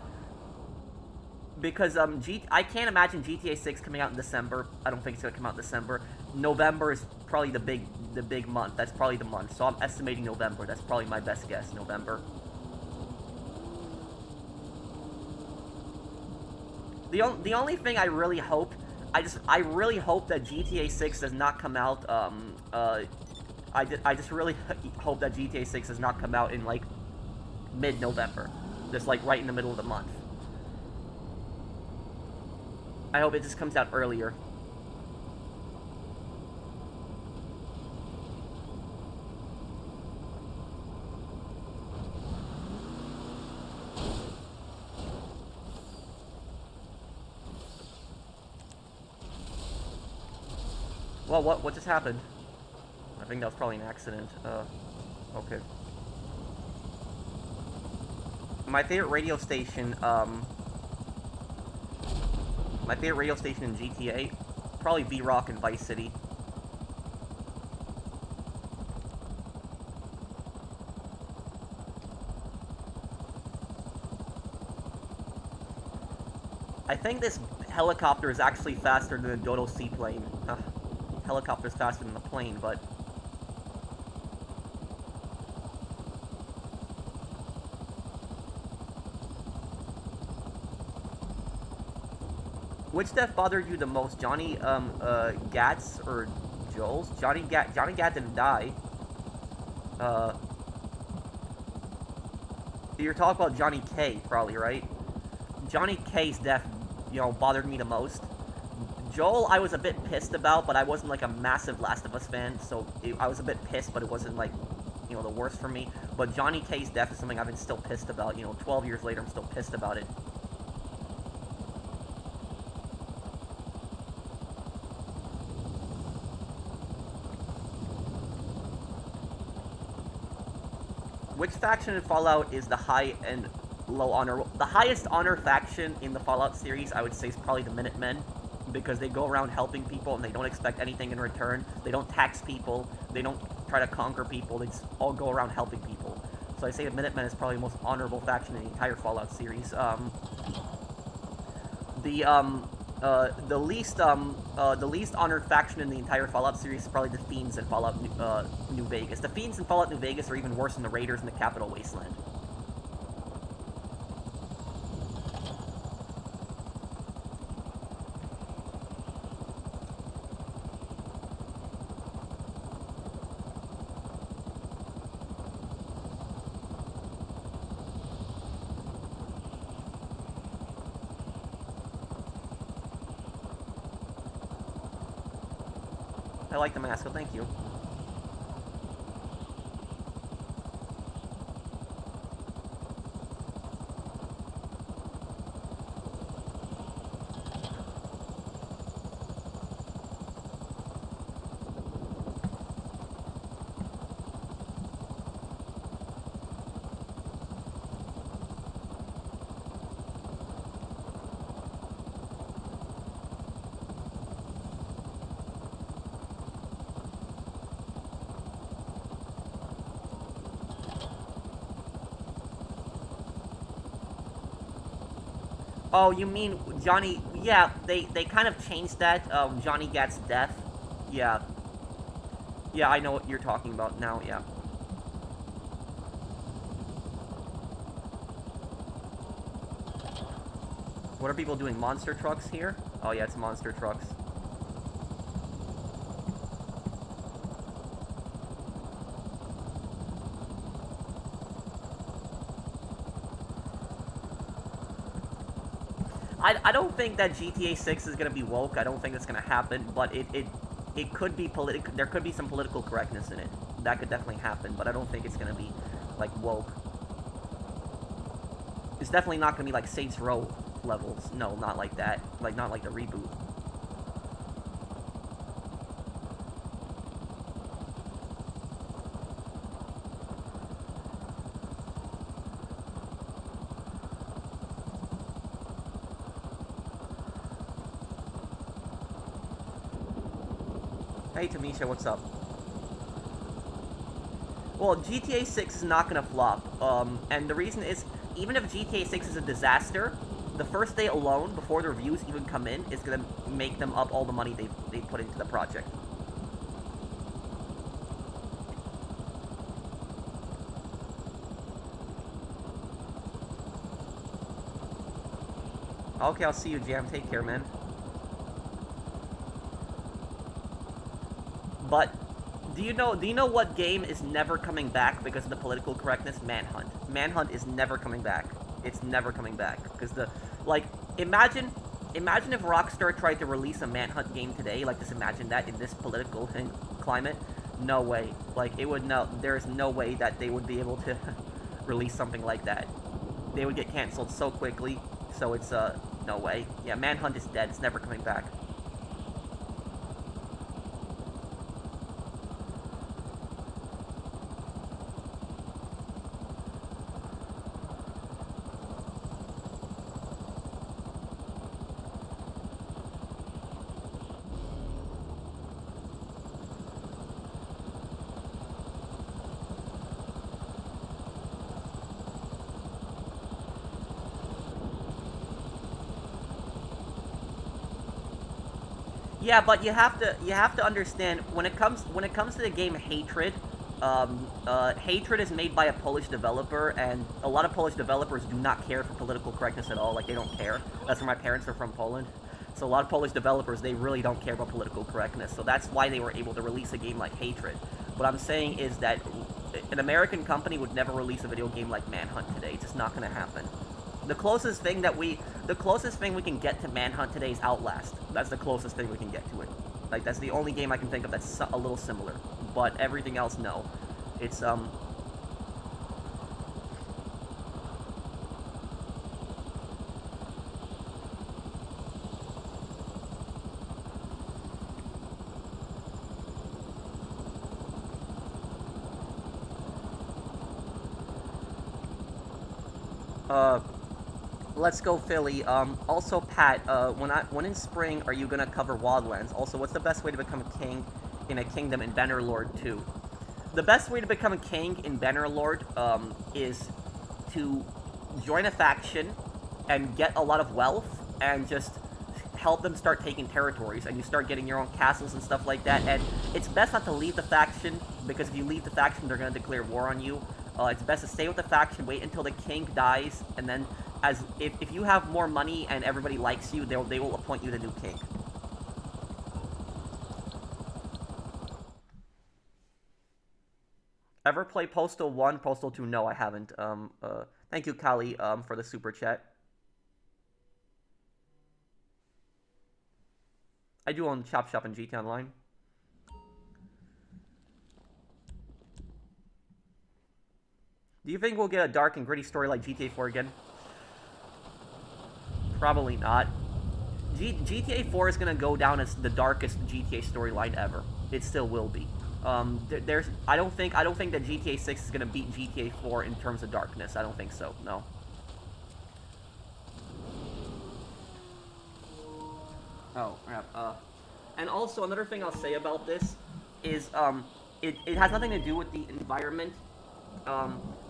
can't imagine GTA 6 coming out in December. I don't think it's gonna come out in December. November is probably the big month. That's probably the month. So I'm estimating November. That's probably my best guess. November. The only thing I really hope, I really hope that GTA 6 does not come out. I just really hope that GTA 6 does not come out in like mid-November, just like right in the middle of the month. I hope it just comes out earlier. Well, what just happened? I think that was probably an accident. Okay. My favorite radio station, my favorite radio station in GTA, probably V-Rock and Vice City. I think this helicopter is actually faster than a Dodo seaplane. Helicopter's faster than the plane, but... Which death bothered you the most, Johnny Gat's or Joel's? Johnny Gat didn't die. You're talking about Johnny K, probably, right? Johnny K's death, you know, bothered me the most. Joel, I was a bit pissed about, but I wasn't like a massive Last of Us fan, so I was a bit pissed, but it wasn't like, you know, the worst for me. But Johnny K's death is something I've been still pissed about. You know, 12 years later, I'm still pissed about it. Which faction in Fallout is the high and low honor? The highest honor faction in the Fallout series, I would say, is probably the Minutemen, because they go around helping people and they don't expect anything in return. They don't tax people. They don't try to conquer people. They just all go around helping people. So I say the Minutemen is probably the most honorable faction in the entire Fallout series. The least honored faction in the entire Fallout series is probably the Fiends in Fallout New Vegas. The Fiends in Fallout New Vegas are even worse than the Raiders in the Capital Wasteland. I like the mask, thank you. Oh, you mean Johnny? Yeah, they kind of changed that. Johnny Gat's death. Yeah. Yeah, I know what you're talking about now. Yeah. What are people doing? Monster trucks here? Oh yeah, it's monster trucks. I don't think that GTA 6 is gonna be woke. I don't think it's gonna happen, but it could be political. There could be some political correctness in it. That could definitely happen, but I don't think it's gonna be like woke. It's definitely not gonna be like Saints Row levels. No, not like that. Like not like the reboot. Hey Tamisha, what's up? Well, GTA 6 is not gonna flop, and the reason is, even if GTA 6 is a disaster, the first day alone, before the reviews even come in, is gonna make them up all the money they put into the project. Okay, I'll see you, Jam. Take care, man. But do you know what game is never coming back because of the political correctness? Manhunt. Manhunt is never coming back. It's never coming back because imagine if Rockstar tried to release a Manhunt game today. Like, just imagine that in this political climate. No way. Like, there is no way that they would be able to release something like that. They would get canceled so quickly. So it's no way. Yeah, Manhunt is dead. It's never coming back. Yeah, but you have to understand, when it comes to the game Hatred, Hatred is made by a Polish developer, and a lot of Polish developers do not care for political correctness at all. Like, they don't care. That's where my parents are from, Poland. So a lot of Polish developers, they really don't care about political correctness. So that's why they were able to release a game like Hatred. What I'm saying is that an American company would never release a video game like Manhunt today. It's just not going to happen. The closest thing we can get to Manhunt today is Outlast. That's the closest thing we can get to it. Like, that's the only game I can think of that's a little similar. But everything else, no. It's, let's go Philly. Also Pat, when in spring are you gonna cover Wildlands? Also, what's the best way to become a king in a kingdom in Bannerlord 2? The best way to become a king in Bannerlord, is to join a faction and get a lot of wealth and just help them start taking territories, and you start getting your own castles and stuff like that. And it's best not to leave the faction, because if you leave the faction, they're gonna declare war on you. It's best to stay with the faction, wait until the king dies, and then if you have more money and everybody likes you, they will appoint you the new king. Ever play Postal 1, Postal 2? No, I haven't. Thank you, Kali, for the super chat. I do own Chop Shop and GT Online. Do you think we'll get a dark and gritty story like GTA 4 again? Probably not. GTA 4 is going to go down as the darkest GTA storyline ever. It still will be. I don't think that GTA 6 is going to beat GTA 4 in terms of darkness. I don't think so. No. Oh, crap. And also, another thing I'll say about this is, it has nothing to do with the environment.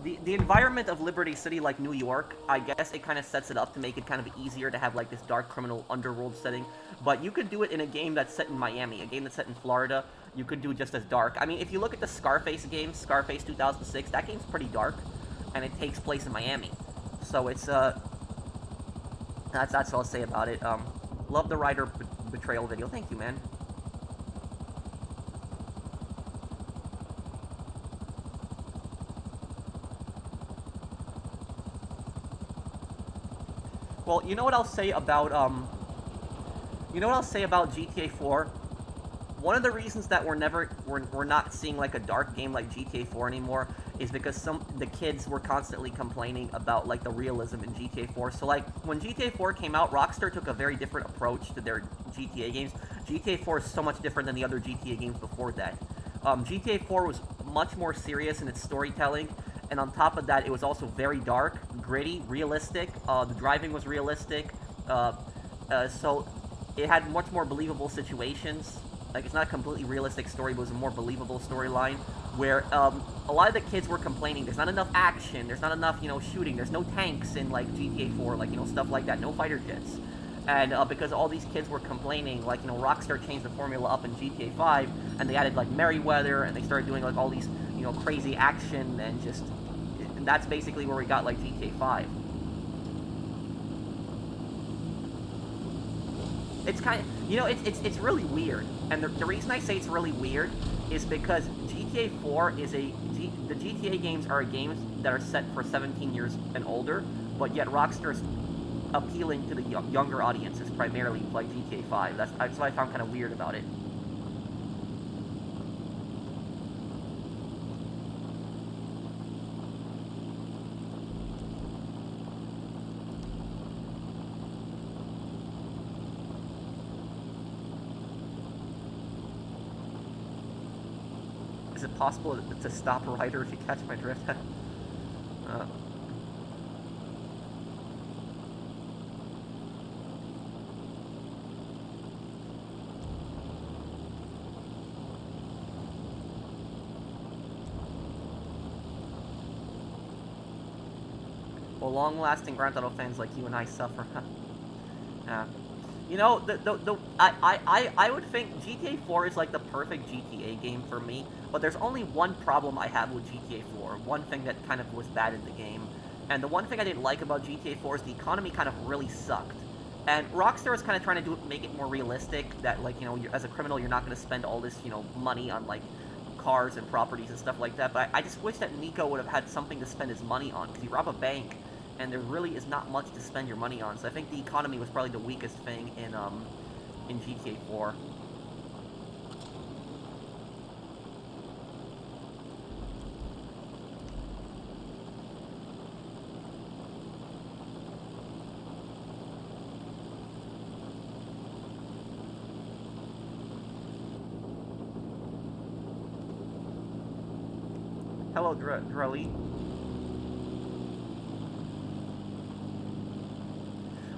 The environment of Liberty City, like New York, I guess it kind of sets it up to make it kind of easier to have, like, this dark criminal underworld setting. But you could do it in a game that's set in Miami, a game that's set in Florida. You could do it just as dark. I mean, if you look at the Scarface game, Scarface 2006, that game's pretty dark, and it takes place in Miami. So it's, that's all I'll say about it. Love the Ryder betrayal video. Thank you, man. Well, you know what I'll say about GTA 4? One of the reasons that we're not seeing like a dark game like GTA 4 anymore is because the kids were constantly complaining about like the realism in GTA 4. So like when GTA 4 came out, Rockstar took a very different approach to their GTA games. GTA 4 is so much different than the other GTA games before that. GTA 4 was much more serious in its storytelling. And on top of that, it was also very dark, gritty, realistic. The driving was realistic. So it had much more believable situations. Like, it's not a completely realistic story, but it was a more believable storyline. Where a lot of the kids were complaining, there's not enough action, there's not enough, shooting, there's no tanks in, like, GTA 4, like, stuff like that, no fighter jets. And because all these kids were complaining, like, Rockstar changed the formula up in GTA 5, and they added, like, Merryweather, and they started doing, like, all these, crazy action, and just... And that's basically where we got, like, GTA 5. It's kind of... it's really weird. And the reason I say it's really weird is because GTA 4 is the GTA games are games that are set for 17 years and older, but yet Rockstar's appealing to the younger audiences primarily, like GTA 5. That's what I found kind of weird about it. Is it possible to stop a rider if you catch my drift? Well, long-lasting Grand Theft Auto fans like you and I suffer. I would think GTA 4 is like the perfect GTA game for me, but there's only one problem I have with GTA 4, one thing that kind of was bad in the game, and the one thing I didn't like about GTA 4 is the economy kind of really sucked. And Rockstar is kind of trying to make it more realistic that, like, as a criminal, you're not going to spend all this, money on, like, cars and properties and stuff like that. But I just wish that Nico would have had something to spend his money on, because you rob a bank, and there really is not much to spend your money on. So I think the economy was probably the weakest thing in GTA 4. Hello, Drelly.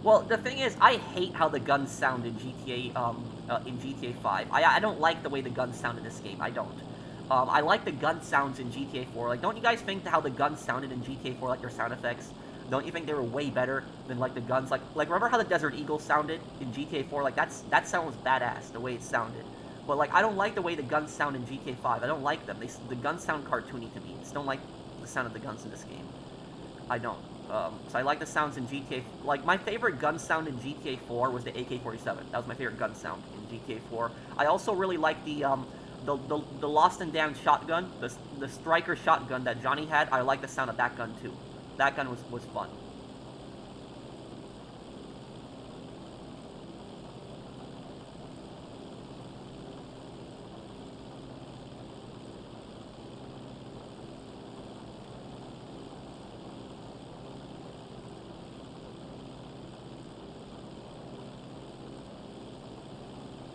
Well, the thing is, I hate how the guns sound in GTA 5. I don't like the way the guns sound in this game. I don't. I like the gun sounds in GTA 4. Like, don't you guys think how the guns sounded in GTA 4, like their sound effects? Don't you think they were way better than, like, the guns? Like remember how the Desert Eagle sounded in GTA 4? Like, that sound was badass, the way it sounded. But, like, I don't like the way the guns sound in GTA 5. I don't like them. The guns sound cartoony to me. I just don't like the sound of the guns in this game. I don't. So I like the sounds in GTA... Like, my favorite gun sound in GTA 4 was the AK-47. That was my favorite gun sound in GTA 4. I also really like the Lost and Damned shotgun, the Striker shotgun that Johnny had. I like the sound of that gun, too. That gun was fun.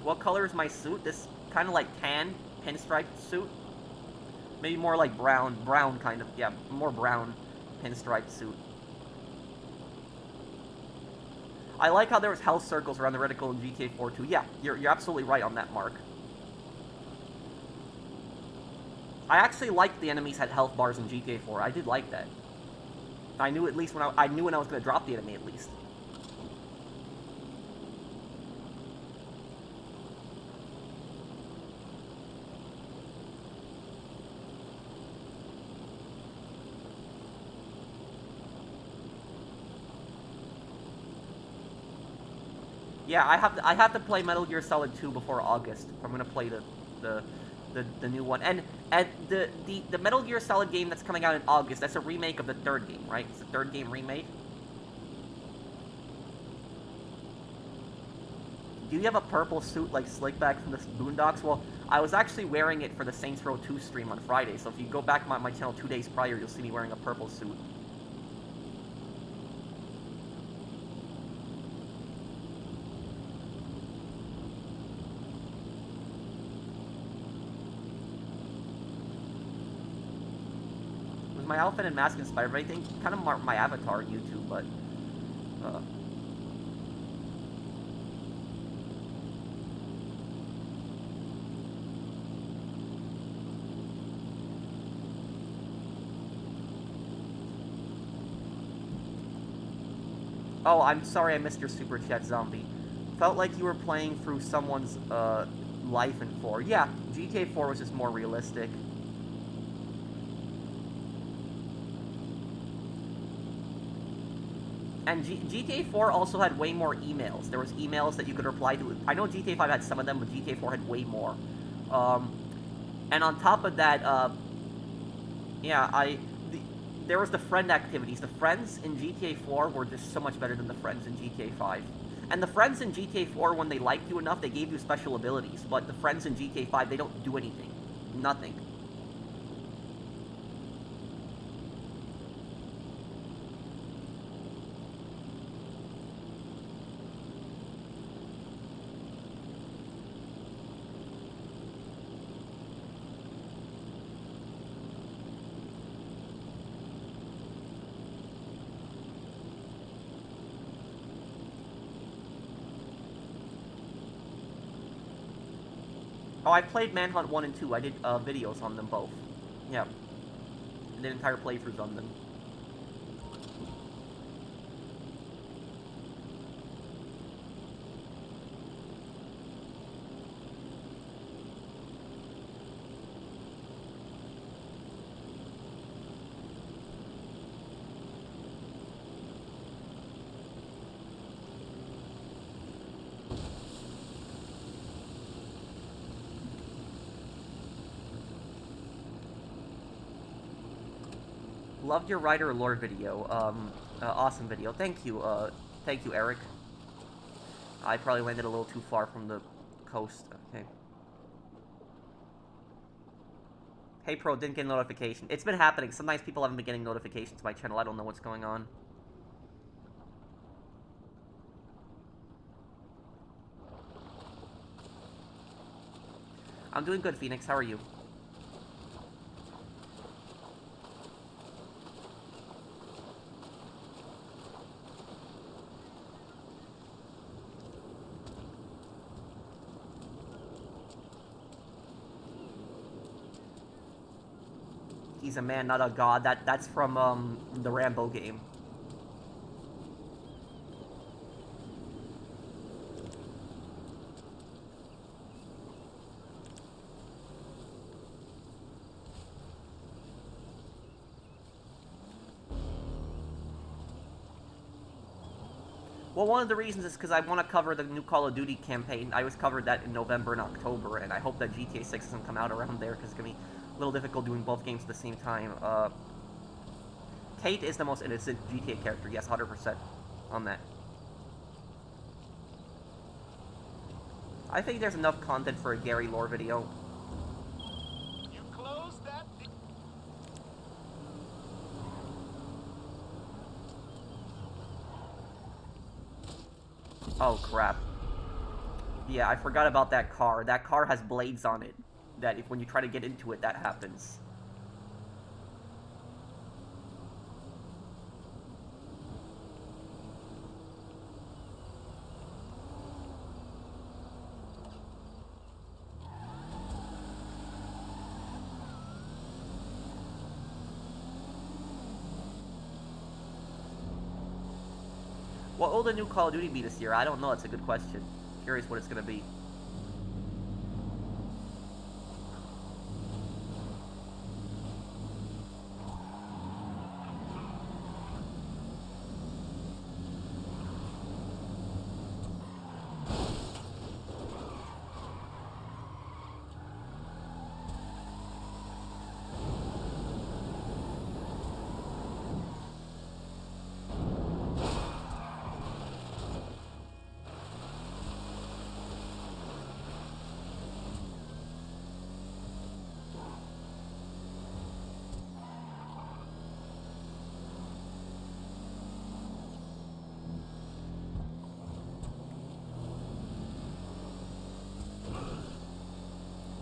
What color is my suit? This kind of like tan pinstripe suit. Maybe more like brown kind of, yeah, more brown pinstripe suit. I like how there was health circles around the reticle in GTA 4 too. Yeah, you're absolutely right on that, Mark. I actually liked the enemies had health bars in GTA 4. I did like that. I knew at least I knew when I was going to drop the enemy at least. Yeah, I have to play Metal Gear Solid 2 before August. I'm gonna play the new one. And the Metal Gear Solid game that's coming out in August, that's a remake of the third game, right? It's the third game remade. Do you have a purple suit like Slickback from the Boondocks? Well, I was actually wearing it for the Saints Row 2 stream on Friday, so if you go back my channel 2 days prior, you'll see me wearing a purple suit. My outfit and mask inspired, but I think kind of my avatar on YouTube, but Oh, I'm sorry I missed your super chat, Zombie. Felt like you were playing through someone's life in 4. Yeah, GTA 4 was just more realistic. And GTA 4 also had way more emails. There was emails that you could reply to. I know GTA 5 had some of them, but GTA 4 had way more. And on top of that, yeah, there was the friend activities. The friends in GTA 4 were just so much better than the friends in GTA 5. And the friends in GTA 4, when they liked you enough, they gave you special abilities. But the friends in GTA 5, they don't do anything. Nothing. Oh, I played Manhunt 1 and 2. I did videos on them both. Yeah. I did entire playthroughs on them. Loved your Rider lore video. Awesome video. Thank you, Eric. I probably landed a little too far from the coast. Okay. Hey Pro, didn't get a notification. It's been happening. Sometimes people haven't been getting notifications to my channel. I don't know what's going on. I'm doing good, Phoenix. How are you? He's a man, not a god. That's from the Rambo game. Well, one of the reasons is because I want to cover the new Call of Duty campaign. I was covered that in November and October, and I hope that GTA 6 doesn't come out around there, because it's going to be a little difficult doing both games at the same time. Kate is the most innocent GTA character, yes, 100% on that. I think there's enough content for a Gary lore video. You close that. Oh, crap. Yeah, I forgot about that car. That car has blades on it. That if when you try to get into it, that happens. What will the new Call of Duty be this year? I don't know. That's a good question. Curious what it's going to be.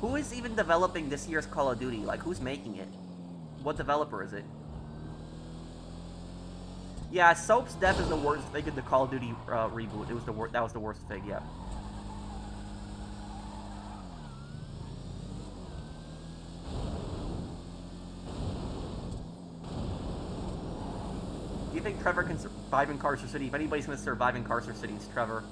Who is even developing this year's Call of Duty? Like, who's making it? What developer is it? Yeah, Soap's death is the worst thing in the Call of Duty reboot. It was the that was the worst thing, yeah. Do you think Trevor can survive in Carcer City? If anybody's gonna survive in Carcer City, it's Trevor.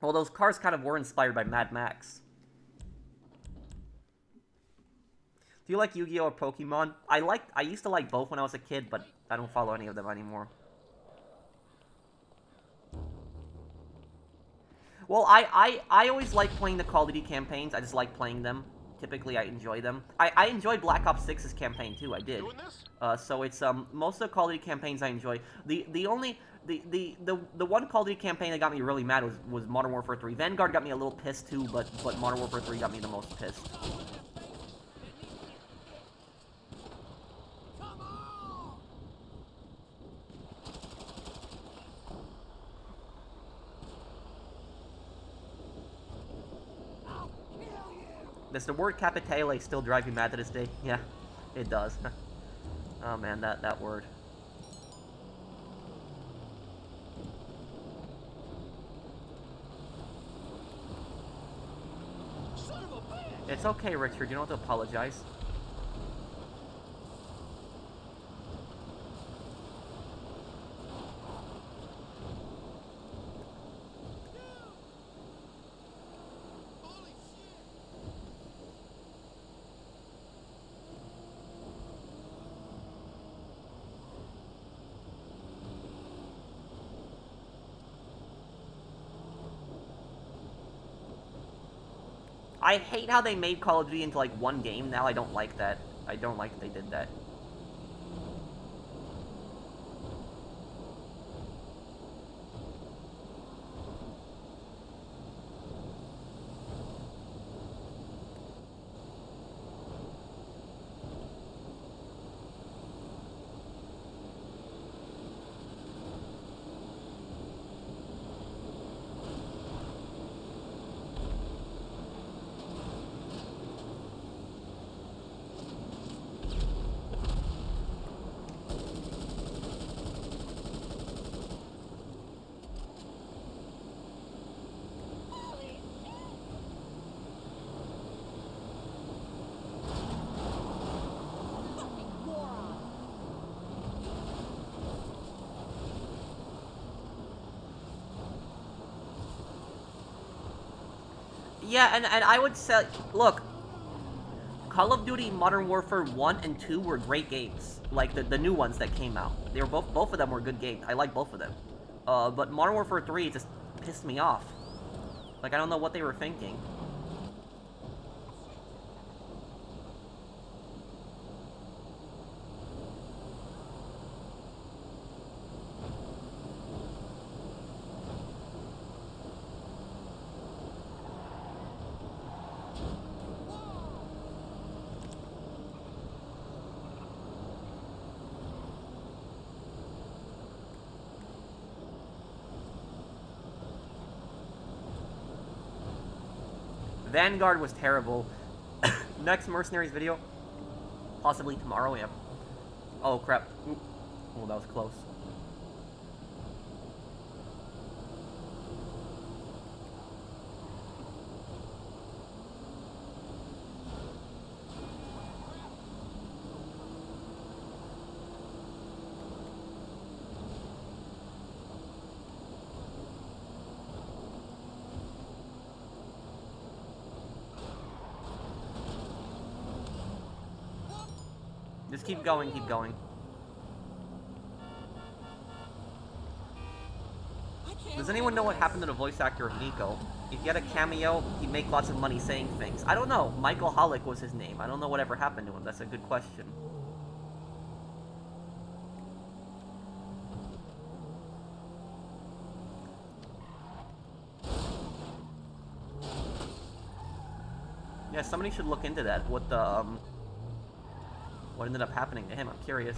Well, those cars kind of were inspired by Mad Max. Do you like Yu-Gi-Oh! Or Pokemon? I used to like both when I was a kid, but I don't follow any of them anymore. Well, I always like playing the Call of Duty campaigns. I just like playing them. Typically, I enjoy them. I enjoyed Black Ops 6's campaign too. I did. Doing this? So it's most of the Call of Duty campaigns I enjoy. The one Call of Duty campaign that got me really mad was Modern Warfare 3. Vanguard got me a little pissed too, but Modern Warfare 3 got me the most pissed. Does the word capitale still drive you mad to this day? Yeah, it does. Oh man, that word. Son of a It's okay, Richard. You don't have to apologize. Holy shit! I hate how they made Call of Duty into, like, one game now. I don't like that. I don't like that they did that. Holy shit! Fucking moron! Yeah, and I would say, look, Call of Duty Modern Warfare 1 and 2 were great games. Like, the new ones that came out. They were both of them were good games. I like both of them. But Modern Warfare 3 just pissed me off. Like, I don't know what they were thinking. Vanguard was terrible. Next Mercenaries video, possibly tomorrow, yeah. Oh, crap. Oop. Oh, that was close. Just keep going, keep going. Does anyone know what happened to the voice actor of Nico? If he had a cameo, he'd make lots of money saying things. I don't know. Michael Hollick was his name. I don't know whatever happened to him. That's a good question. Yeah, somebody should look into that. What ended up happening to him? I'm curious.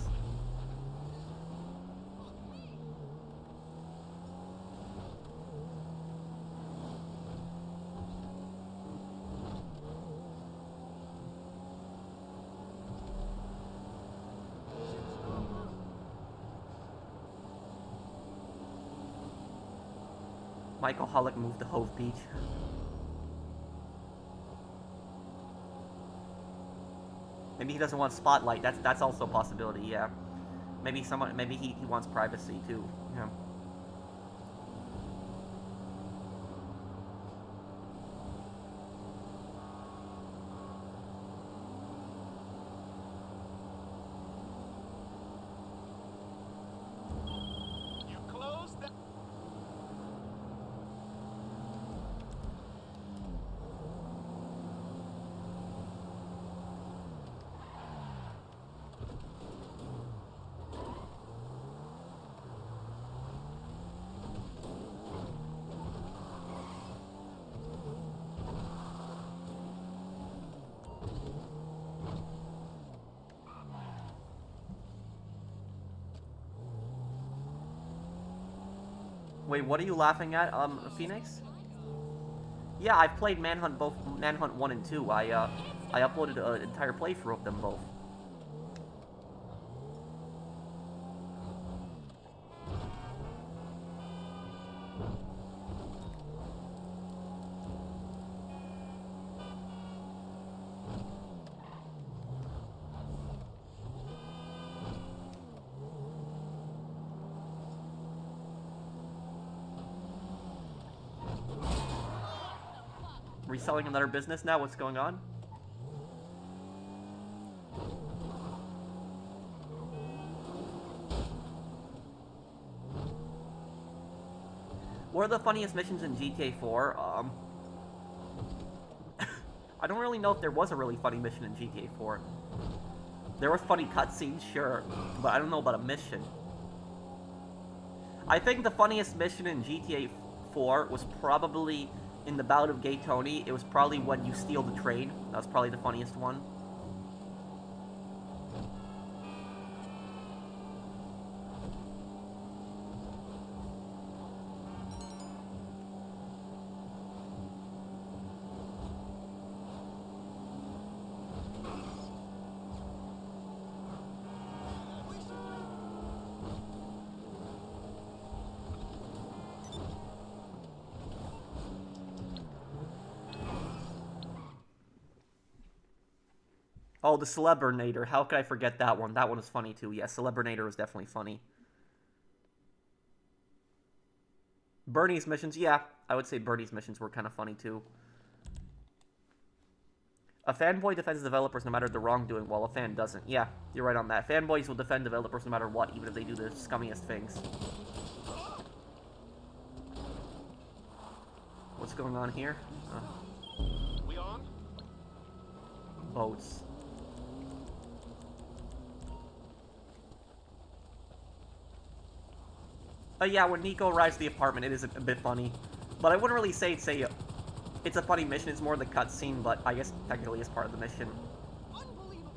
Michael Hollick moved to Hove Beach. Maybe he doesn't want spotlight. That's also a possibility. Yeah. Maybe he wants privacy too. Yeah. You closed that. Wait, what are you laughing at, Phoenix? Yeah, I've played Manhunt 1 and 2. I uploaded an entire playthrough of them both. reselling another business now? What's going on? What are the funniest missions in GTA 4? I don't really know if there was a really funny mission in GTA 4. There were funny cutscenes, sure, but I don't know about a mission. I think the funniest mission in GTA 4 was probably in the Ballad of Gay Tony. It was probably when you steal the train. That was probably the funniest one. Oh, the Celebrinator. How could I forget that one? That one was funny too. Yeah, Celebrinator was definitely funny. Bernie's missions, yeah. I would say Bernie's missions were kind of funny too. A fanboy defends developers no matter the wrongdoing, while a fan doesn't. Yeah, you're right on that. Fanboys will defend developers no matter what, even if they do the scummiest things. What's going on here? We on? Boats. Yeah, when Nico arrives at the apartment, it is a bit funny. But I wouldn't really say it's a funny mission, it's more the cutscene, but I guess technically it's part of the mission. Unbelievable.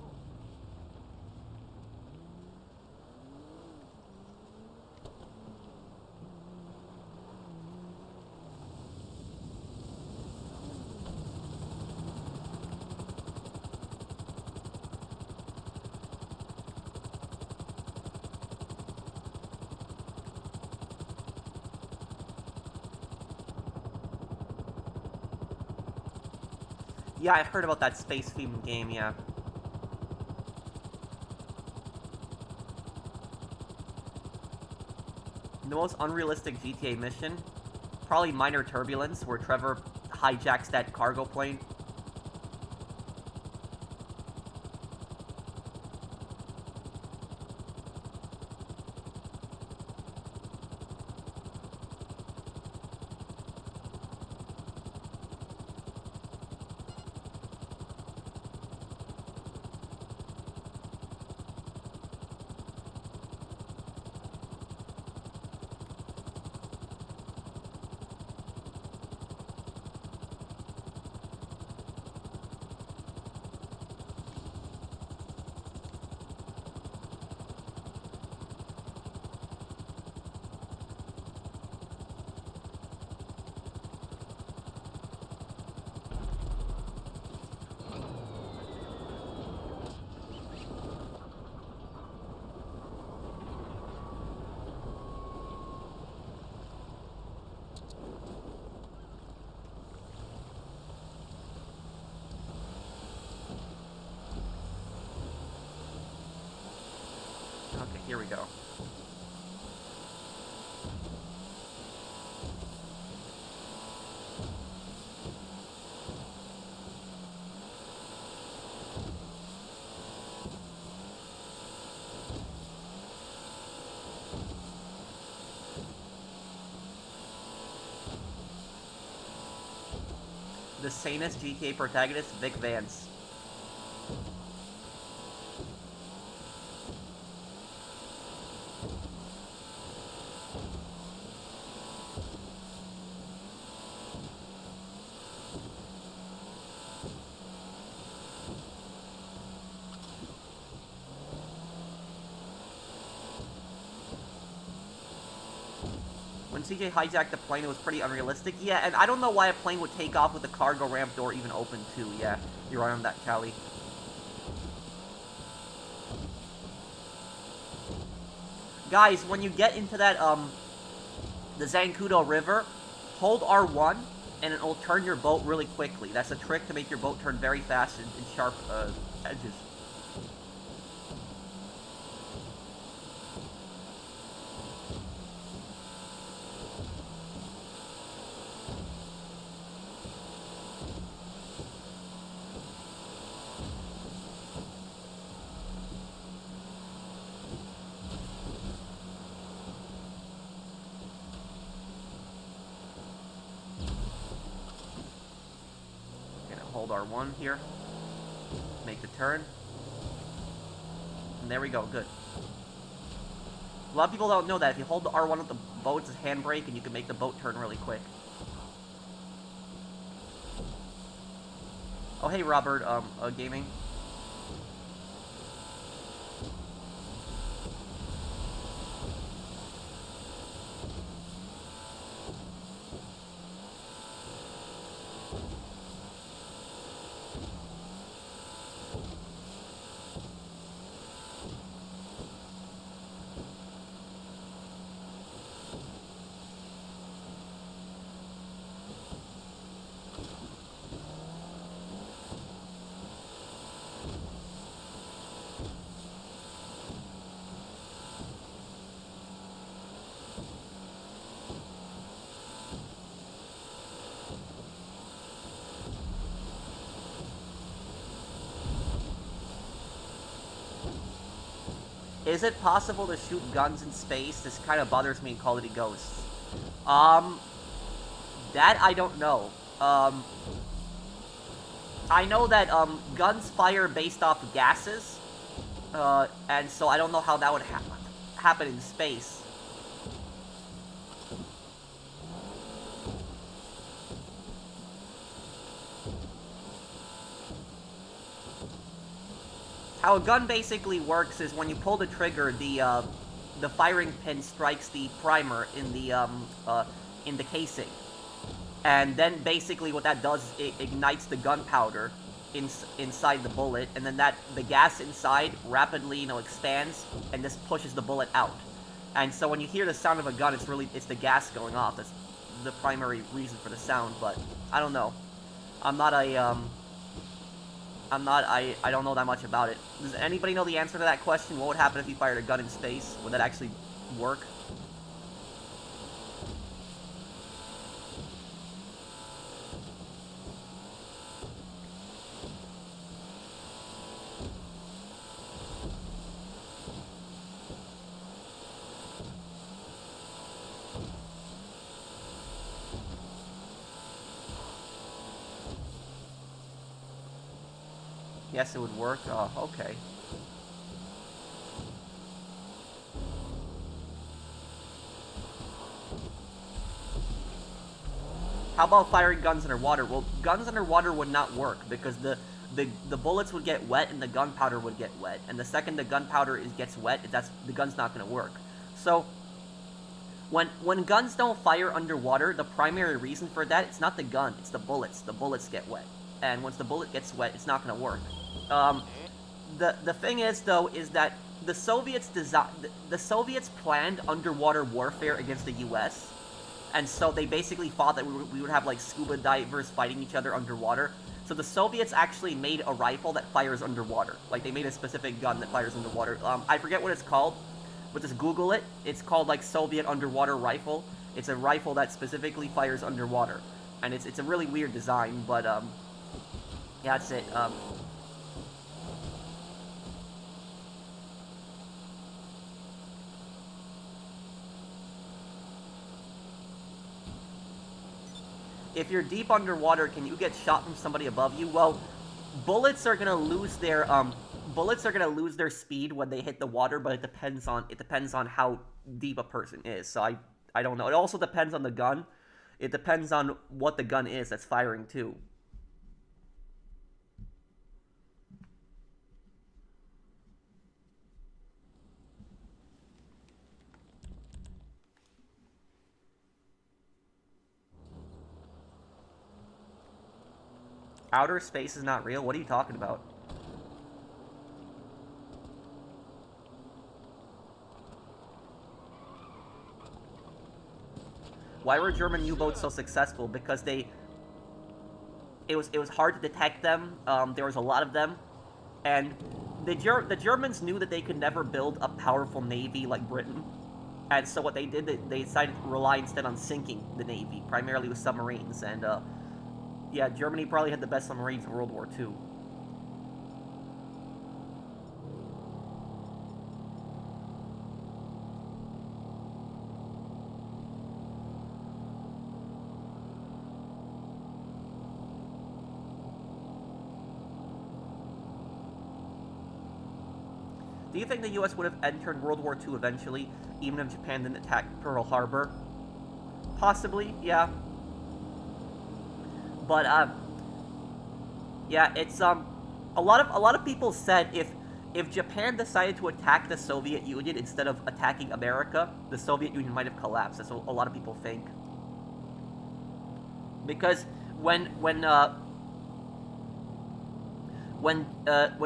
Yeah, I heard about that space-themed game, yeah. The most unrealistic GTA mission? Probably Minor Turbulence, where Trevor hijacks that cargo plane. Okay, here we go. The sanest GTA protagonist, Vic Vance. When CJ hijacked the plane, it was pretty unrealistic. Yeah, and I don't know why a plane would take off with the cargo ramp door even open too. Yeah, you're right on that, Callie. Guys, when you get into that, the Zancudo River, hold R1, and it'll turn your boat really quickly. That's a trick to make your boat turn very fast in sharp, edges. hold R1 here. Make the turn. And there we go, good. A lot of people don't know that if you hold the R1 with the boat's handbrake, and you can make the boat turn really quick. Oh, hey, Robert, Gaming. Is it possible to shoot guns in space? This kind of bothers me in Call of Duty Ghosts. That I don't know. I know that, guns fire based off of gases, and so I don't know how that would happen in space. How a gun basically works is when you pull the trigger, the firing pin strikes the primer in the casing. And then basically what that does is it ignites the gunpowder inside the bullet, and then the gas inside rapidly, expands and just pushes the bullet out. And so when you hear the sound of a gun, it's the gas going off. That's the primary reason for the sound, but I don't know. I don't know that much about it. Does anybody know the answer to that question? What would happen if you fired a gun in space? Would that actually work? Yes, it would work. Okay. How about firing guns underwater? Well, guns underwater would not work because the bullets would get wet and the gunpowder would get wet. And the second the gunpowder gets wet, the gun's not going to work. So when guns don't fire underwater, the primary reason for that, it's not the gun, it's the bullets. The bullets get wet. And once the bullet gets wet, it's not going to work. The thing is, though, is that the Soviets planned underwater warfare against the U.S., and so they basically thought that we would have, like, scuba divers fighting each other underwater. So the Soviets actually made a rifle that fires underwater. Like, they made a specific gun that fires underwater. I forget what it's called, but just Google it. It's called, like, Soviet underwater rifle. It's a rifle that specifically fires underwater. And it's a really weird design, but, yeah, that's it. If you're deep underwater, can you get shot from somebody above you? Well, bullets are gonna lose their speed when they hit the water, but it depends on how deep a person is. So I don't know. It also depends on the gun. It depends on what the gun is that's firing too. Outer space is not real? What are you talking about? Why were German U-boats so successful? Because it was hard to detect them. There was a lot of them, and the Germans knew that they could never build a powerful navy like Britain, and so what they did, they decided to rely instead on sinking the navy, primarily with submarines. And yeah, Germany probably had the best submarines in World War II. Do you think the U.S. would have entered World War II eventually, even if Japan didn't attack Pearl Harbor? Possibly, yeah. But yeah, it's a lot of people said if Japan decided to attack the Soviet Union instead of attacking America, the Soviet Union might have collapsed. That's what a lot of people think. Because when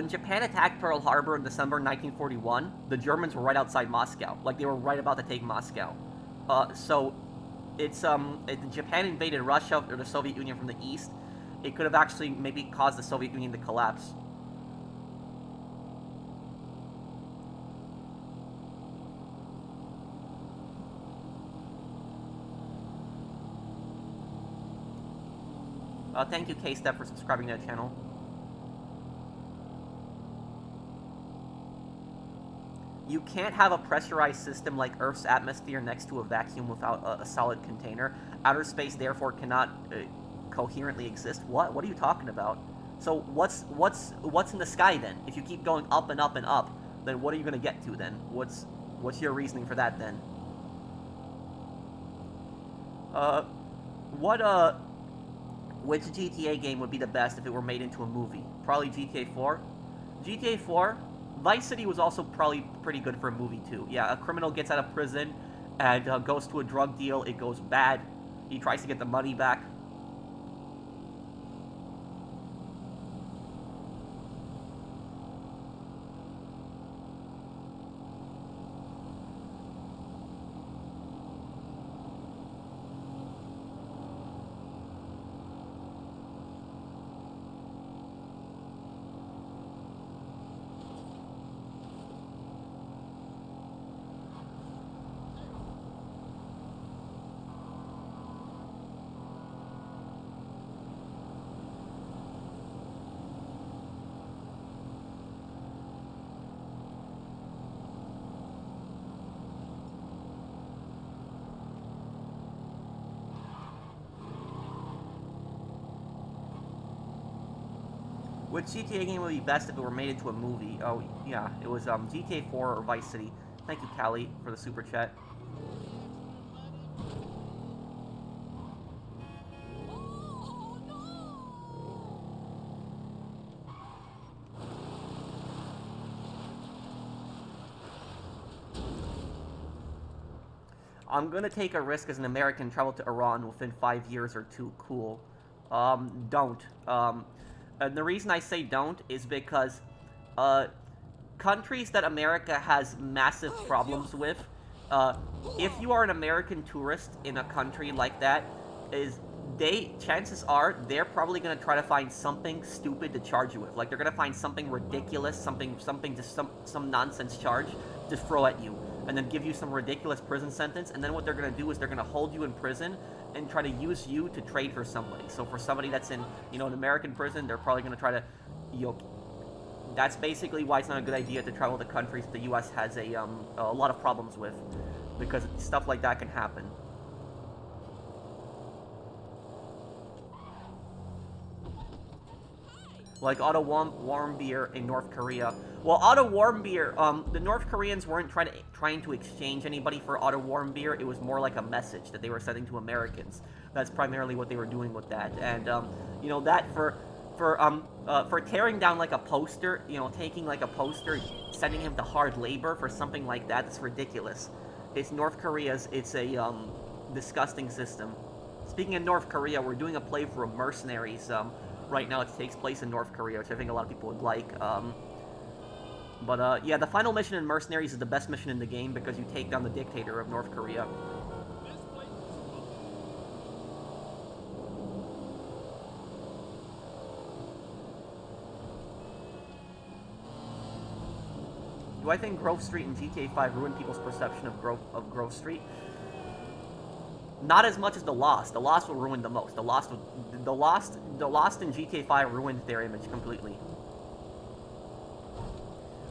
Japan attacked Pearl Harbor in December 1941, the Germans were right outside Moscow. Like, they were right about to take Moscow. So it's Japan invaded Russia or the Soviet Union from the east. It could have actually maybe caused the Soviet Union to collapse. Thank you, K-Step, for subscribing to the channel. You can't have a pressurized system like Earth's atmosphere next to a vacuum without a solid container. Outer space, therefore, cannot coherently exist. What? What are you talking about? So what's in the sky then? If you keep going up and up and up, then what are you gonna get to then? What's your reasoning for that then? Which GTA game would be the best if it were made into a movie? Probably GTA 4. GTA 4. Vice City was also probably pretty good for a movie too. Yeah, a criminal gets out of prison and goes to a drug deal. It goes bad. He tries to get the money back. Which GTA game would be best if it were made into a movie? Oh, yeah, it was GTA 4 or Vice City. Thank you, Callie, for the super chat. Oh, no! I'm gonna take a risk as an American, travel to Iran within 5 years or two. Cool. Don't. And the reason I say don't is because, countries that America has massive problems with, if you are an American tourist in a country like that, chances are they're probably gonna try to find something stupid to charge you with. Like, they're gonna find something ridiculous, some nonsense charge to throw at you, and then give you some ridiculous prison sentence. And then what they're gonna do is they're gonna hold you in prison and try to use you to trade for somebody. So for somebody that's in, an American prison, they're probably gonna try to, that's basically why it's not a good idea to travel to countries the U.S. has a lot of problems with, because stuff like that can happen. Like Otto Warmbier in North Korea. Well, Otto Warmbier, the North Koreans weren't trying to exchange anybody for Otto Warmbier. It was more like a message that they were sending to Americans. That's primarily what they were doing with that. And that for tearing down like a poster, taking like a poster, sending him to hard labor for something like that, that's ridiculous. It's North Korea's. It's a disgusting system. Speaking of North Korea, we're doing a playthrough of Mercenaries. Right now, it takes place in North Korea, which I think a lot of people would like. Yeah, the final mission in Mercenaries is the best mission in the game because you take down the dictator of North Korea. Do I think Grove Street in GTA 5 ruined people's perception of Grove Street? Not as much as The Lost. The Lost will ruin the most. The Lost in GTA 5 ruined their image completely.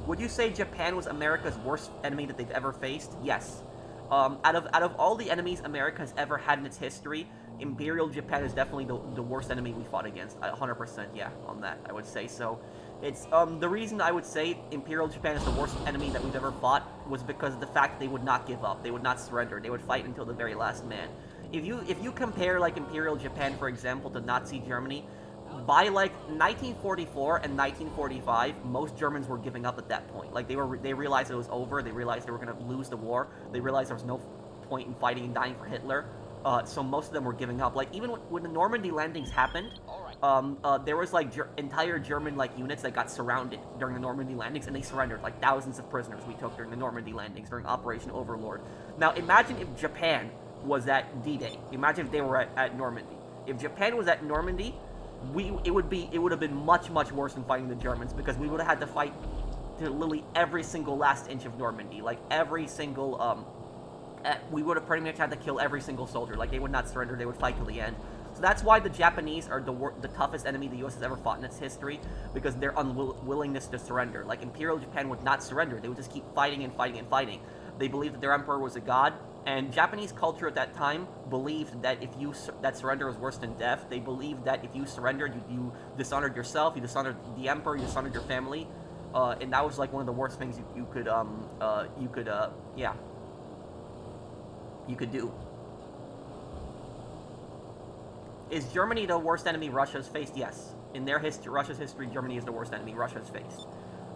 Would you say Japan was America's worst enemy that they've ever faced? Yes. Out of all the enemies America has ever had in its history, Imperial Japan is definitely the worst enemy we fought against. 100%, yeah, on that, I would say. So, it's, the reason I would say Imperial Japan is the worst enemy that we've ever fought was because of the fact they would not give up. They would not surrender. They would fight until the very last man. If you compare, like, Imperial Japan, for example, to Nazi Germany, by, like, 1944 and 1945, most Germans were giving up at that point. Like, they realized it was over. They realized they were going to lose the war. They realized there was no point in fighting and dying for Hitler. So most of them were giving up. Like, even when the Normandy landings happened, there was, like, entire German, like, units that got surrounded during the Normandy landings, and they surrendered. Like, thousands of prisoners we took during the Normandy landings, during Operation Overlord. Now, imagine if Japan was at D-Day. Imagine if they were at Normandy. If Japan was at Normandy, it would have been much, much worse than fighting the Germans, because we would have had to fight to literally every single last inch of Normandy. Like, every single, we would have pretty much had to kill every single soldier. Like, they would not surrender, they would fight till the end. So that's why the Japanese are the toughest enemy the US has ever fought in its history, because their unwillingness to surrender. Like, Imperial Japan would not surrender, they would just keep fighting and fighting and fighting. They believed that their emperor was a god, and Japanese culture at that time believed that that surrender was worse than death. They believed that if you surrendered, you dishonored yourself, you dishonored the emperor, you dishonored your family, and that was like one of the worst things you could do. Is Germany the worst enemy Russia's faced? Yes. In their history, Russia's history, Germany is the worst enemy Russia's faced.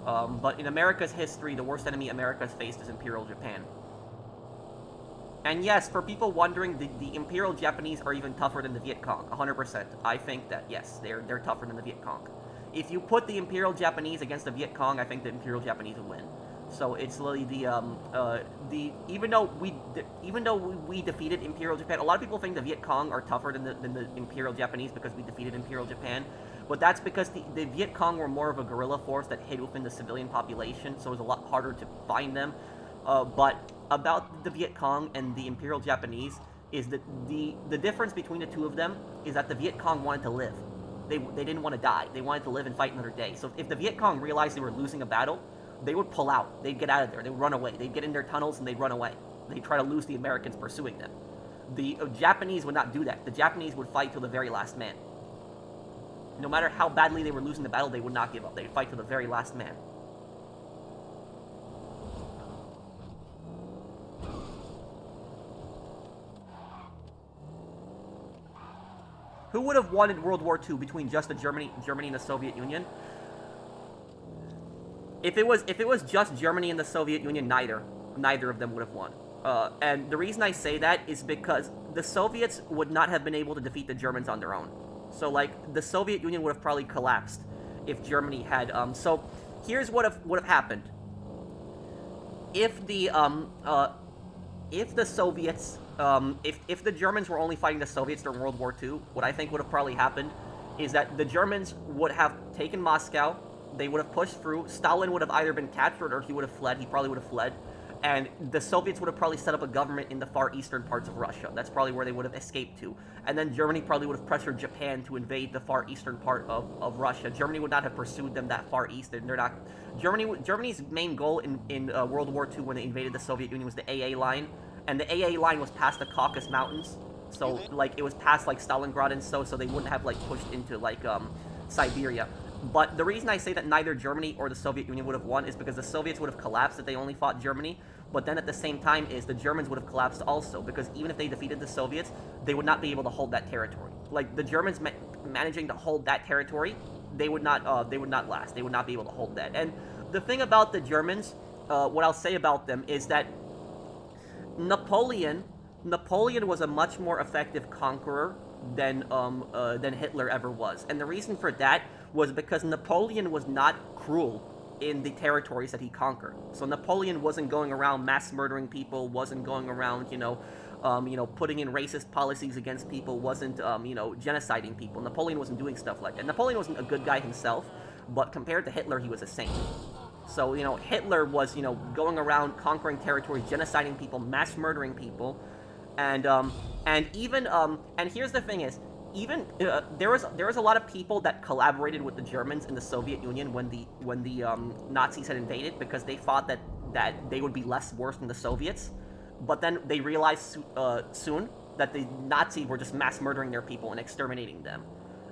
But in America's history, the worst enemy America's faced is Imperial Japan. And yes, for people wondering, the Imperial Japanese are even tougher than the Viet Cong. 100%. I think that, yes, they're tougher than the Viet Cong. If you put the Imperial Japanese against the Viet Cong, I think the Imperial Japanese would win. So it's literally even though we defeated Imperial Japan, a lot of people think the Viet Cong are tougher than the Imperial Japanese because we defeated Imperial Japan, but that's because the Viet Cong were more of a guerrilla force that hid within the civilian population, so it was a lot harder to find them. But about the Viet Cong and the Imperial Japanese is that the difference between the two of them is that the Viet Cong wanted to live. They didn't want to die. They wanted to live and fight another day. So if the Viet Cong realized they were losing a battle, they would pull out. They'd get out of there. They'd run away. They'd get in their tunnels and they'd run away. They'd try to lose the Americans pursuing them. The Japanese would not do that. The Japanese would fight till the very last man. No matter how badly they were losing the battle, they would not give up. They'd fight till the very last man. Who would have won in World War II between just Germany and the Soviet Union? If it was just Germany and the Soviet Union, neither of them would have won. And the reason I say that is because the Soviets would not have been able to defeat the Germans on their own. So, like, the Soviet Union would have probably collapsed if Germany had. So, here's what would have happened. If the Soviets, if the Germans were only fighting the Soviets during World War II, what I think would have probably happened is that the Germans would have taken Moscow. They would have pushed through. Stalin would have either been captured or he would have fled. He probably would have fled. And the Soviets would have probably set up a government in the far eastern parts of Russia. That's probably where they would have escaped to. And then Germany probably would have pressured Japan to invade the far eastern part of Russia. Germany would not have pursued them that far east. They're not. Germany's main goal in World War II when they invaded the Soviet Union was the AA line. And the AA line was past the Caucasus Mountains. So, like, it was past, like, Stalingrad and so they wouldn't have, like, pushed into, like, Siberia. But the reason I say that neither Germany or the Soviet Union would have won is because the Soviets would have collapsed if they only fought Germany, but then at the same time is the Germans would have collapsed also, because even if they defeated the Soviets, they would not be able to hold that territory. Like, the Germans managing to hold that territory, they would not last. They would not be able to hold that. And the thing about the Germans, what I'll say about them is that Napoleon was a much more effective conqueror than Hitler ever was. And the reason for that was because Napoleon was not cruel in the territories that he conquered. So Napoleon wasn't going around mass murdering people, wasn't going around, putting in racist policies against people, wasn't, genociding people. Napoleon wasn't doing stuff like that. Napoleon wasn't a good guy himself, but compared to Hitler, he was a saint. So, Hitler was, going around conquering territories, genociding people, mass murdering people, and here's the thing is, even there was a lot of people that collaborated with the Germans in the Soviet Union when the Nazis had invaded, because they thought that they would be less worse than the Soviets, but then they realized soon that the Nazis were just mass murdering their people and exterminating them.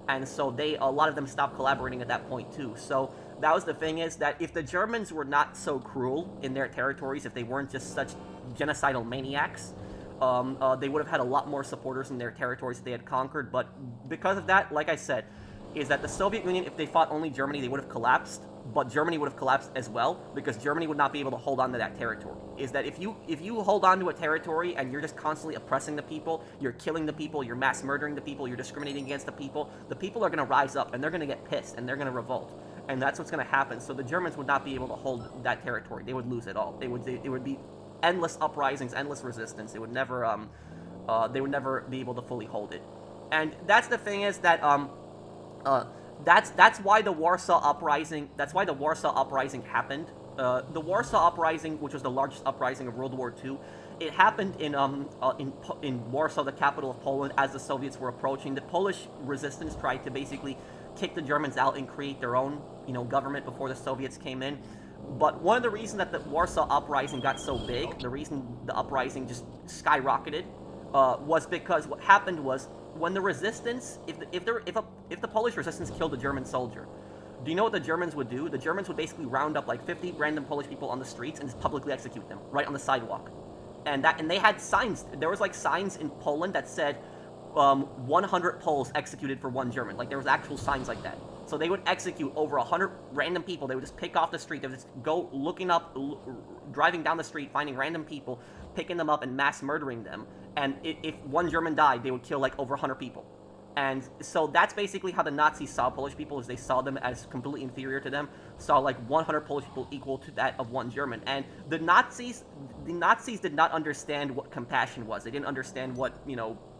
And so a lot of them stopped collaborating at that point too. So that was the thing, is that if the Germans were not so cruel in their territories, if they weren't just such genocidal maniacs, they would have had a lot more supporters in their territories that they had conquered. But because of that, like I said, is that the Soviet Union, if they fought only Germany, they would have collapsed. But Germany would have collapsed as well, because Germany would not be able to hold on to that territory. Is that if you hold on to a territory and you're just constantly oppressing the people, you're killing the people, you're mass murdering the people, you're discriminating against the people are going to rise up and they're going to get pissed and they're going to revolt. And that's what's going to happen. So the Germans would not be able to hold that territory. They would lose it all. It would be endless uprisings, endless resistance. It would never they would never be able to fully hold it. And that's the thing, is that that's why the Warsaw Uprising. That's why the Warsaw Uprising happened. The Warsaw Uprising, which was the largest uprising of World War II, it happened in Warsaw, the capital of Poland, as the Soviets were approaching. The Polish resistance tried to basically kick the Germans out and create their own, government before the Soviets came in. But one of the reasons that the Warsaw Uprising got so big, the reason the uprising just skyrocketed, was because what happened was, when the resistance, if the Polish resistance killed a German soldier, do you know what the Germans would do? The Germans would basically round up like 50 random Polish people on the streets and just publicly execute them right on the sidewalk. And they had signs. There was like signs in Poland that said 100 Poles executed for one German. Like, there was actual signs like that. So they would execute over 100 random people. They would just pick off the street. They would just go driving down the street, finding random people, picking them up and mass murdering them. And if one German died, they would kill like over 100 people. And so that's basically how the Nazis saw Polish people, is they saw them as completely inferior to them, saw like 100 Polish people equal to that of one German. And the Nazis did not understand what compassion was. They didn't understand what,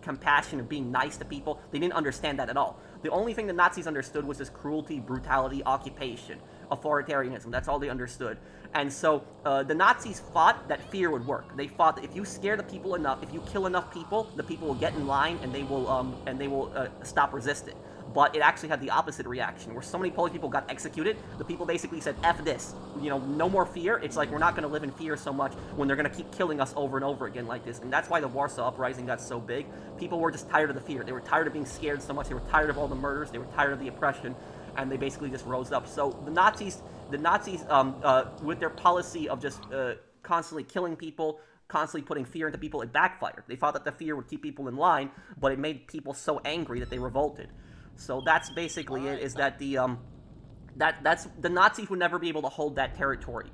compassion and being nice to people. They didn't understand that at all. The only thing the Nazis understood was this cruelty, brutality, occupation, authoritarianism. That's all they understood. And so the Nazis thought that fear would work. They thought that if you scare the people enough, if you kill enough people, the people will get in line and they will stop resisting. But it actually had the opposite reaction, where so many Polish people got executed. The people basically said, "F this, no more fear." It's like, we're not going to live in fear so much when they're going to keep killing us over and over again like this. And that's why the Warsaw Uprising got so big. People were just tired of the fear. They were tired of being scared so much. They were tired of all the murders. They were tired of the oppression, and they basically just rose up. So the Nazis, with their policy of just constantly killing people, constantly putting fear into people, it backfired. They thought that the fear would keep people in line, but it made people so angry that they revolted. So that's basically it. Is that that's the Nazis would never be able to hold that territory.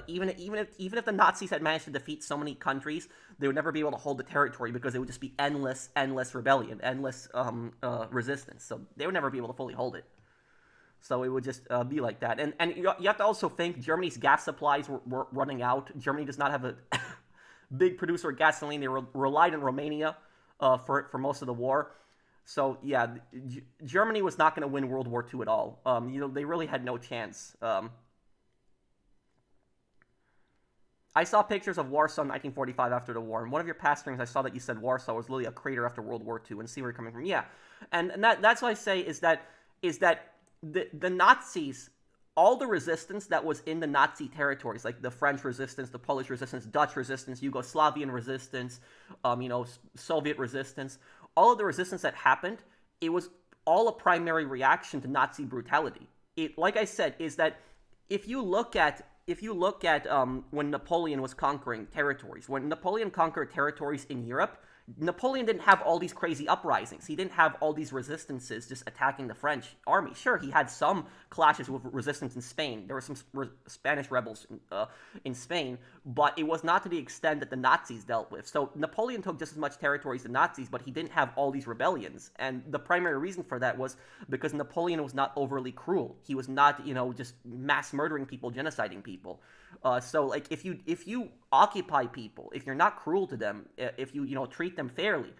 Even if the Nazis had managed to defeat so many countries, they would never be able to hold the territory, because it would just be endless rebellion, endless resistance. So they would never be able to fully hold it. So it would just be like that. And you have to also think Germany's gas supplies were running out. Germany does not have a big producer of gasoline. They relied on Romania for most of the war. So yeah, Germany was not going to win World War II at all. They really had no chance. I saw pictures of Warsaw in 1945 after the war. In one of your past streams, I saw that you said Warsaw was literally a crater after World War II, and see where you're coming from. Yeah, and that's what I say is that the Nazis, all the resistance that was in the Nazi territories, like the French resistance, the Polish resistance, Dutch resistance, Yugoslavian resistance, Soviet resistance, all of the resistance that happened, it was all a primary reaction to Nazi brutality. It, like I said, is that if you look at when Napoleon was conquering territories, when Napoleon conquered territories in Europe, Napoleon didn't have all these crazy uprisings. He didn't have all these resistances just attacking the French army. Sure, he had some clashes with resistance in Spain. There were some Spanish rebels in Spain, but it was not to the extent that the Nazis dealt with. So Napoleon took just as much territory as the Nazis, but he didn't have all these rebellions. And the primary reason for that was because Napoleon was not overly cruel. He was not, just mass murdering people, genociding people. So like if you occupy people, if you're not cruel to them, if you treat them fairly,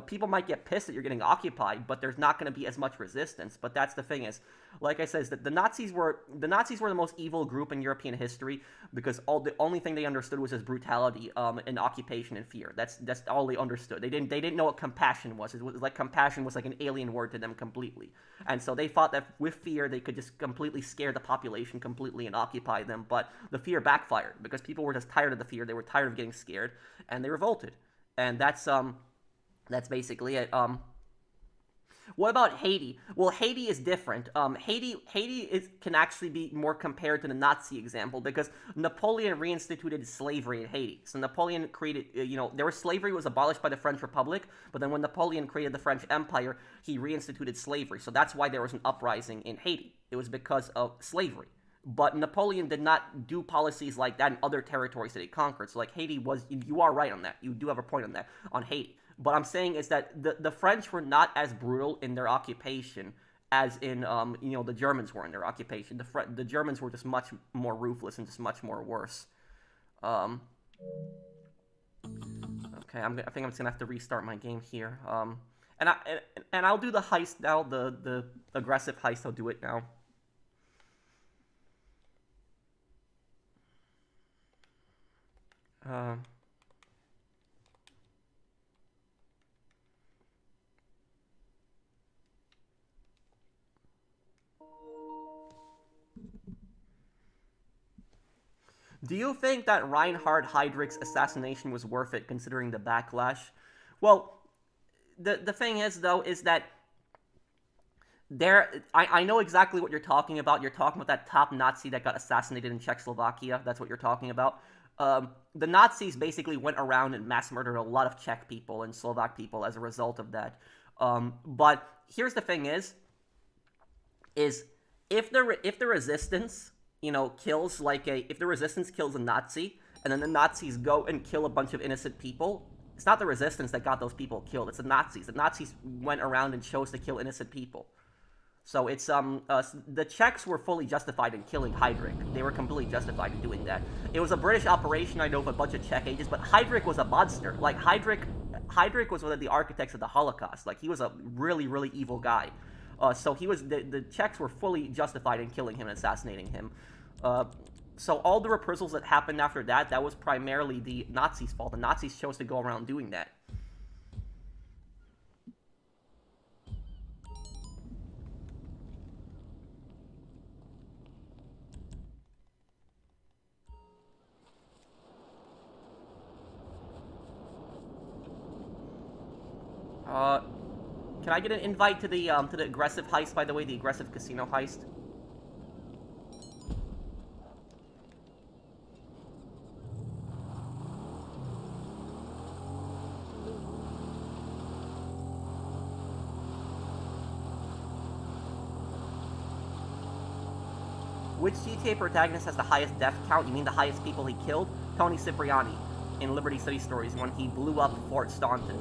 people might get pissed that you're getting occupied, but there's not going to be as much resistance. But that's the thing, is, like I said, is that the Nazis were the most evil group in European history, because the only thing they understood was his brutality, and occupation and fear. That's all they understood. They didn't know what compassion was. It was like compassion was like an alien word to them completely. And so they thought that with fear they could just completely scare the population completely and occupy them. But the fear backfired, because people were just tired of the fear. They were tired of getting scared, and they revolted. And that's That's basically it. What about Haiti? Well, Haiti is different. Haiti can actually be more compared to the Nazi example because Napoleon reinstituted slavery in Haiti. So Napoleon created, there was slavery was abolished by the French Republic, but then when Napoleon created the French Empire, he reinstituted slavery. So that's why there was an uprising in Haiti. It was because of slavery. But Napoleon did not do policies like that in other territories that he conquered. So like Haiti was, you are right on that. You do have a point on that on Haiti. But I'm saying is that the French were not as brutal in their occupation as in the Germans were in their occupation. The Germans were just much more ruthless and just much more worse. Um, okay, I think I'm just gonna have to restart my game here. And I and I'll do the heist now. The aggressive heist. I'll do it now. Uh, Do you think that Reinhard Heydrich's assassination was worth it considering the backlash? Well, the thing is though is that I know exactly what you're talking about. You're talking about that top Nazi that got assassinated in Czechoslovakia. That's what you're talking about. The Nazis basically went around and mass murdered a lot of Czech people and Slovak people as a result of that. But here's the thing is if the resistance kills if the resistance kills a Nazi and then the Nazis go and kill a bunch of innocent people, it's not the resistance that got those people killed. It's the Nazis. The Nazis went around and chose to kill innocent people. So it's the Czechs were fully justified in killing Heydrich. They were completely justified in doing that. It was a British operation, I know, of a bunch of Czech agents, but Heydrich was a monster. Like Heydrich was one of the architects of the Holocaust. Like he was a really really evil guy. So he was the Czechs were fully justified in killing him and assassinating him. So all the reprisals that happened after that was primarily the Nazis' fault. The Nazis chose to go around doing that. Uh, can I get an invite to the aggressive heist? By the way, the aggressive casino heist. Which GTA protagonist has the highest death count? You mean the highest people he killed? Tony Cipriani in Liberty City Stories when he blew up Fort Staunton.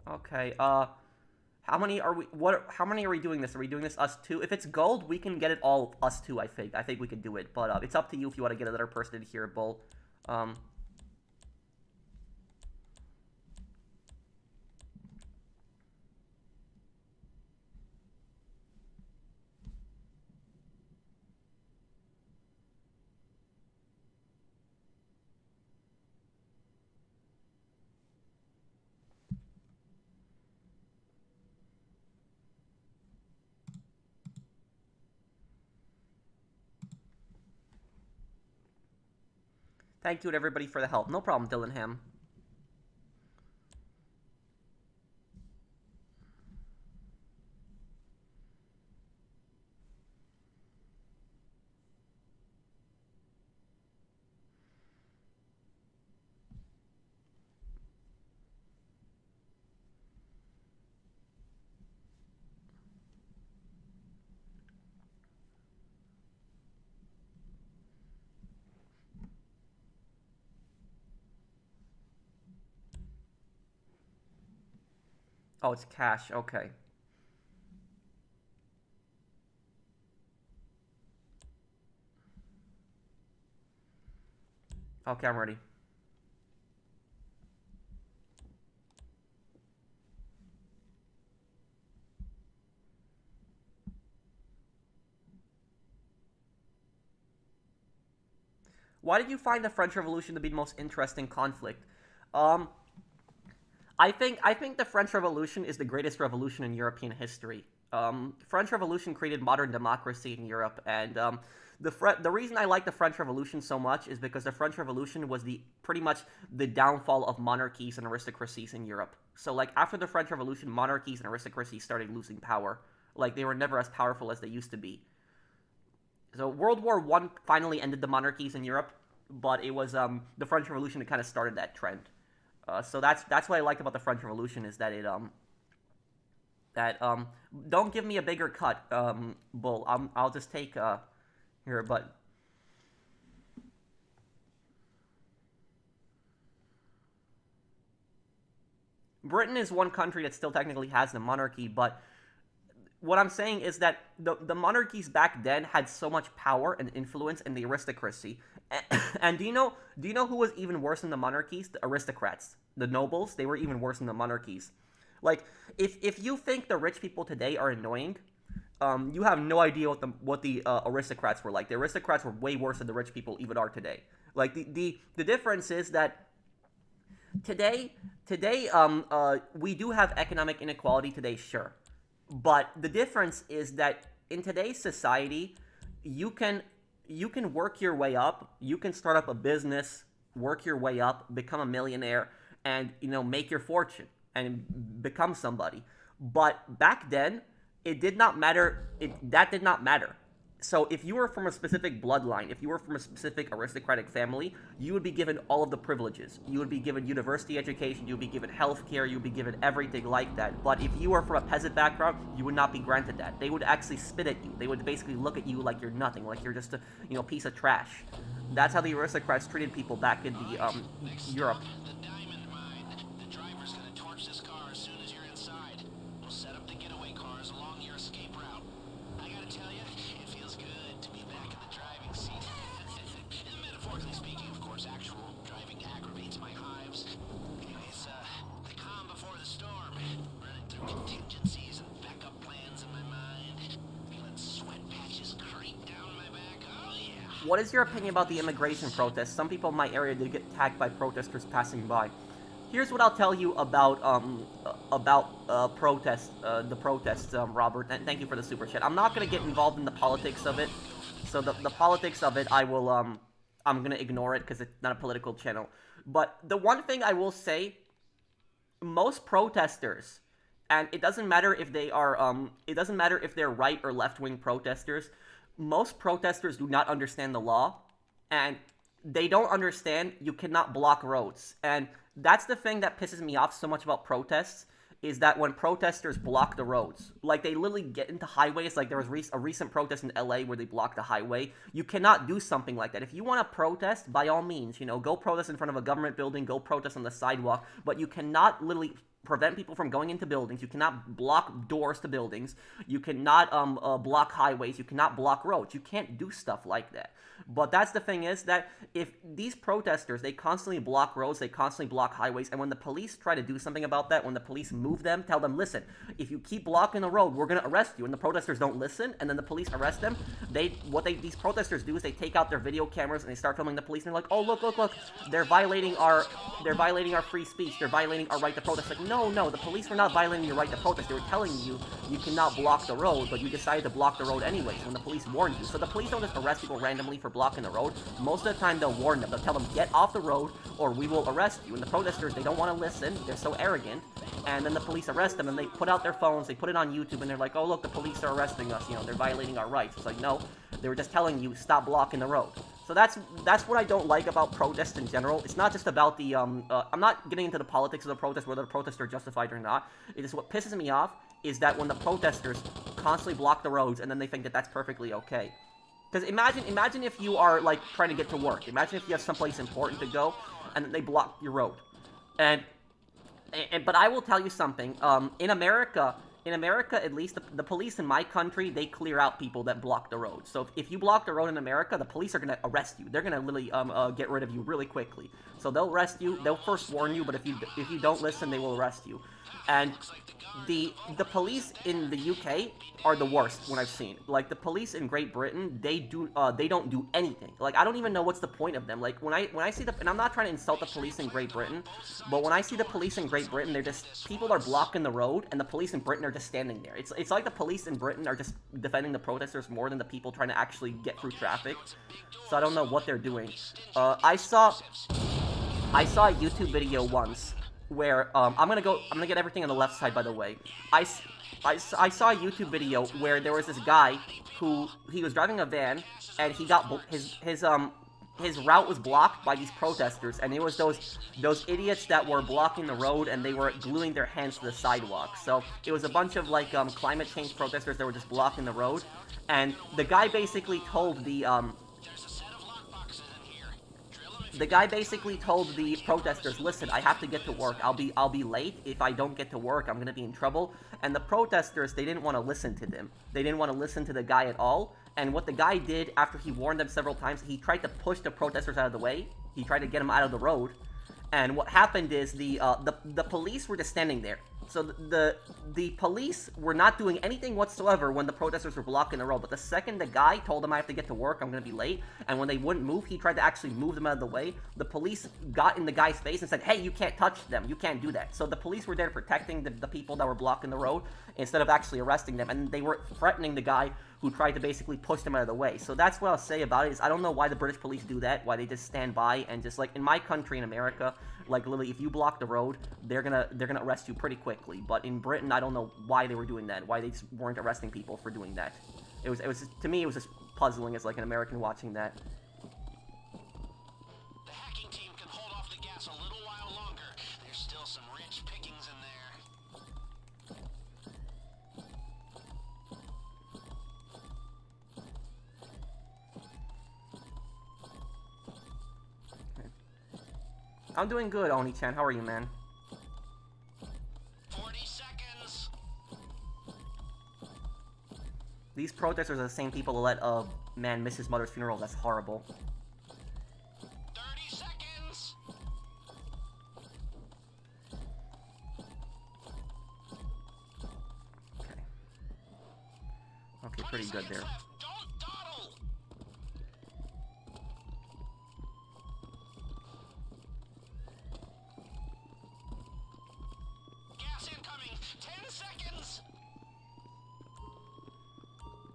Okay, how many are we, how many are we doing this? Are we doing this us two? If it's gold, we can get it all us two, I think. I think we can do it, but, it's up to you if you want to get another person in here, Bull. Thank you to everybody for the help. No problem, Dillingham. Oh, it's cash. Okay. Okay, I'm ready. Why did you find the French Revolution to be the most interesting conflict? Um, I think the French Revolution is the greatest revolution in European history. French Revolution created modern democracy in Europe, and the reason I like the French Revolution so much is because the French Revolution was the pretty much the downfall of monarchies and aristocracies in Europe. So like after the French Revolution, monarchies and aristocracies started losing power. Like they were never as powerful as they used to be. So World War One finally ended the monarchies in Europe, but it was the French Revolution that kind of started that trend. So that's what I liked about the French Revolution is that it don't give me a bigger cut, Bull. I'll just take here, but Britain is one country that still technically has the monarchy, but what I'm saying is that the monarchies back then had so much power and influence in the aristocracy. And do you know who was even worse than the monarchies? The aristocrats, the nobles. They were even worse than the monarchies. Like if you think the rich people today are annoying, you have no idea what the aristocrats were like. The aristocrats were way worse than the rich people even are today. Like the difference is that today we do have economic inequality today, sure. But the difference is that in today's society, you can work your way up. You can start up a business, work your way up, become a millionaire, and make your fortune and become somebody. But back then, it did not matter. That did not matter. So if you were from a specific bloodline, if you were from a specific aristocratic family, you would be given all of the privileges. You would be given university education, you would be given healthcare, you would be given everything like that. But if you were from a peasant background, you would not be granted that. They would actually spit at you. They would basically look at you like you're nothing, like you're just a piece of trash. That's how the aristocrats treated people back in the Europe. The diamond mine. The driver's gonna torch this car as soon as you're inside. We'll set up the getaway cars along your escape route. I gotta tell you, it feels good to be back in the driving seat. Metaphorically speaking, of course, actual driving aggravates my hives. Anyways, the calm before the storm. Running through contingencies and backup plans in my mind. Feeling sweat patches creep down my back. Oh yeah. What is your opinion about the immigration protests? Some people in my area did get attacked by protesters passing by. Here's what I'll tell you about protests, the protests, Robert. And thank you for the super chat. I'm not gonna get involved in the politics of it. So the politics of it, I will I'm gonna ignore it because it's not a political channel. But the one thing I will say, most protesters, and it doesn't matter if they're right or left wing protesters. Most protesters do not understand the law, and they don't understand you cannot block roads. And that's the thing that pisses me off so much about protests, is that when protesters block the roads, like they literally get into highways, like there was a recent protest in LA where they blocked the highway. You cannot do something like that. If you want to protest, by all means, go protest in front of a government building, go protest on the sidewalk, but you cannot literally prevent people from going into buildings. You cannot block doors to buildings. You cannot block highways. You cannot block roads. You can't do stuff like that. But that's the thing, is that if these protesters, they constantly block roads, they constantly block highways, and when the police try to do something about that, when the police move them, tell them, listen, if you keep blocking the road, we're going to arrest you. And the protesters don't listen, and then the police arrest them. These protesters do is they take out their video cameras and they start filming the police, and they're like, oh, look, they're violating our free speech, they're violating our right to protest. Like, no, the police were not violating your right to protest. They were telling you you cannot block the road, but you decided to block the road anyways when the police warned you. So the police don't just arrest people randomly for blocking the road. Most of the time, they'll warn them. They'll tell them, get off the road, or we will arrest you. And the protesters, they don't want to listen. They're so arrogant. And then the police arrest them, and they put out their phones, they put it on YouTube, and they're like, oh, look, the police are arresting us. They're violating our rights. It's like, no, they were just telling you, stop blocking the road. So that's what I don't like about protests in general. It's not just about the, I'm not getting into the politics of the protest, whether the protests are justified or not. It is what pisses me off is that when the protesters constantly block the roads, and then they think that that's perfectly okay. Because imagine if you are, like, trying to get to work. Imagine if you have someplace important to go, and then they block your road. But I will tell you something. In America, at least, the police in my country, they clear out people that block the road. So if you block the road in America, the police are going to arrest you. They're going to literally get rid of you really quickly. So they'll arrest you. They'll first warn you, but if you don't listen, they will arrest you. And the police in the UK are the worst when I've seen. Like the police in Great Britain, they don't do anything. Like I don't even know what's the point of them. Like when I see and I'm not trying to insult the police in Great Britain, but when I see the police in Great Britain, they're just people are blocking the road, and the police in Britain are just standing there. It's like the police in Britain are just defending the protesters more than the people trying to actually get through traffic. So I don't know what they're doing. I saw a YouTube video once where I'm gonna get everything on the left side, by the way. I saw a YouTube video where there was this guy who he was driving a van and he got his route was blocked by these protesters, and it was those idiots that were blocking the road, and they were gluing their hands to the sidewalk. So it was a bunch of like climate change protesters that were just blocking the road, and the guy basically told the protesters, listen, I have to get to work. I'll be late. If I don't get to work, I'm gonna be in trouble. And the protesters, they didn't want to listen to them. They didn't want to listen to the guy at all. And what the guy did after he warned them several times, he tried to push the protesters out of the way. He tried to get them out of the road. And what happened is the police were just standing there. So the police were not doing anything whatsoever when the protesters were blocking the road. But the second the guy told them, I have to get to work, I'm going to be late, and when they wouldn't move, he tried to actually move them out of the way. The police got in the guy's face and said, hey, you can't touch them. You can't do that. So the police were there protecting the people that were blocking the road instead of actually arresting them. And they were threatening the guy who tried to basically push them out of the way. So that's what I'll say about it, is I don't know why the British police do that, why they just stand by and just, like, in my country, in America, like, literally, if you block the road, they're gonna arrest you pretty quickly. But in Britain, I don't know why they were doing that, why they just weren't arresting people for doing that. It was to me, it was just puzzling as, like, an American watching that. The hacking team can hold off the gas a little while longer. There's still some rich pickings in there. I'm doing good, Oni-chan. How are you, man? 40 seconds. These protesters are the same people who let a man miss his mother's funeral. That's horrible. 30 seconds. Okay. Okay, pretty good there. Left. Don't dawdle. Gas incoming. 10 seconds.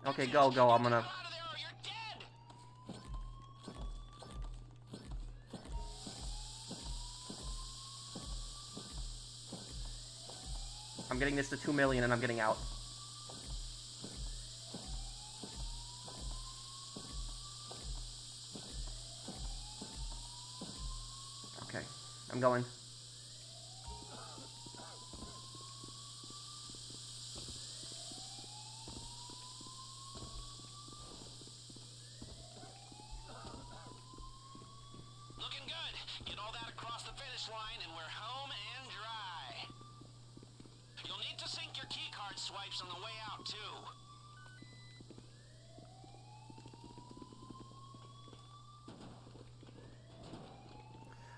Okay, go. I'm gonna... Out of there or you're dead. I'm getting this to 2 million and I'm getting out. Okay, I'm going. Looking good. Get all that across the finish line and we're home and dry. You'll need to sync your keycard swipes on the way out, too.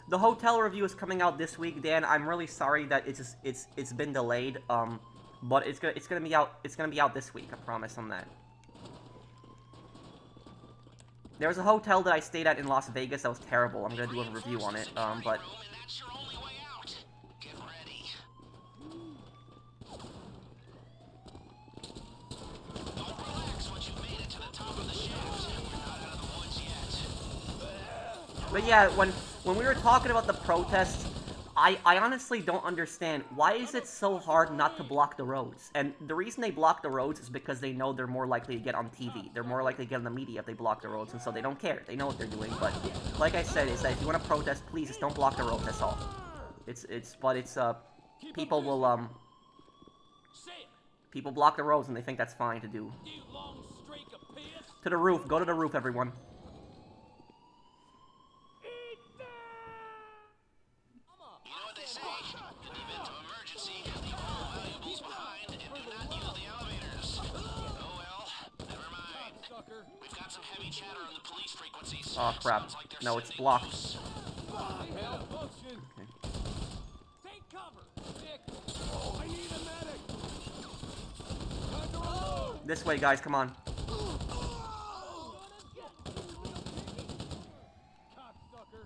The hotel review is coming out this week, Dan. I'm really sorry that it's been delayed. But it's gonna be out. It's gonna be out this week. I promise on that. There was a hotel that I stayed at in Las Vegas that was terrible. I'm gonna do a review on it. But And that's your only way out. Get ready. Don't relax once you've made it to the top of the shaft. We're not out of the woods yet. But yeah, when we were talking about the protests, I honestly don't understand, why is it so hard not to block the roads? And the reason they block the roads is because they know they're more likely to get on TV. They're more likely to get in the media if they block the roads, and so they don't care. They know what they're doing. But like I said, is that if you want to protest, please just don't block the roads. That's all. People will people block the roads and they think that's fine to do. To the roof. Go to the roof, everyone. You know what they say? In the event of emergency, leave all valuables behind and do not use the elevators. Oh well, never mind. We've got some heavy chatter on the police frequencies. Oh crap. Sounds like they're No, it's sending blocked. troops. Okay. Take cover, Nick. I need a medic. Time to reload. This way, guys, come on. Cocksucker.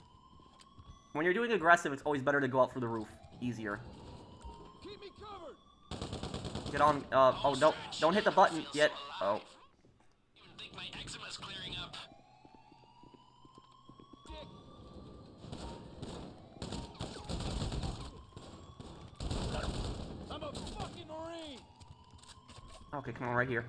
When you're doing aggressive, it's always better to go out through the roof. Easier. Keep me covered. Get on, oh, don't hit the button yet. Oh. Even think my eczema's clearing up. Dick. I'm a fucking Marine. Okay, come on, right here.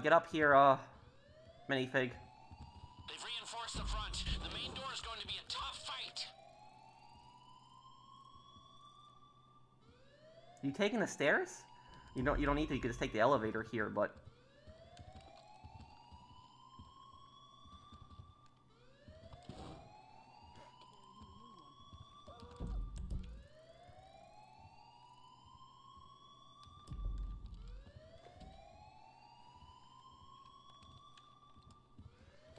Get up here, minifig. They've reinforced the front. The main door is going to be a tough fight. You taking the stairs? You don't need to, you can just take the elevator here, but...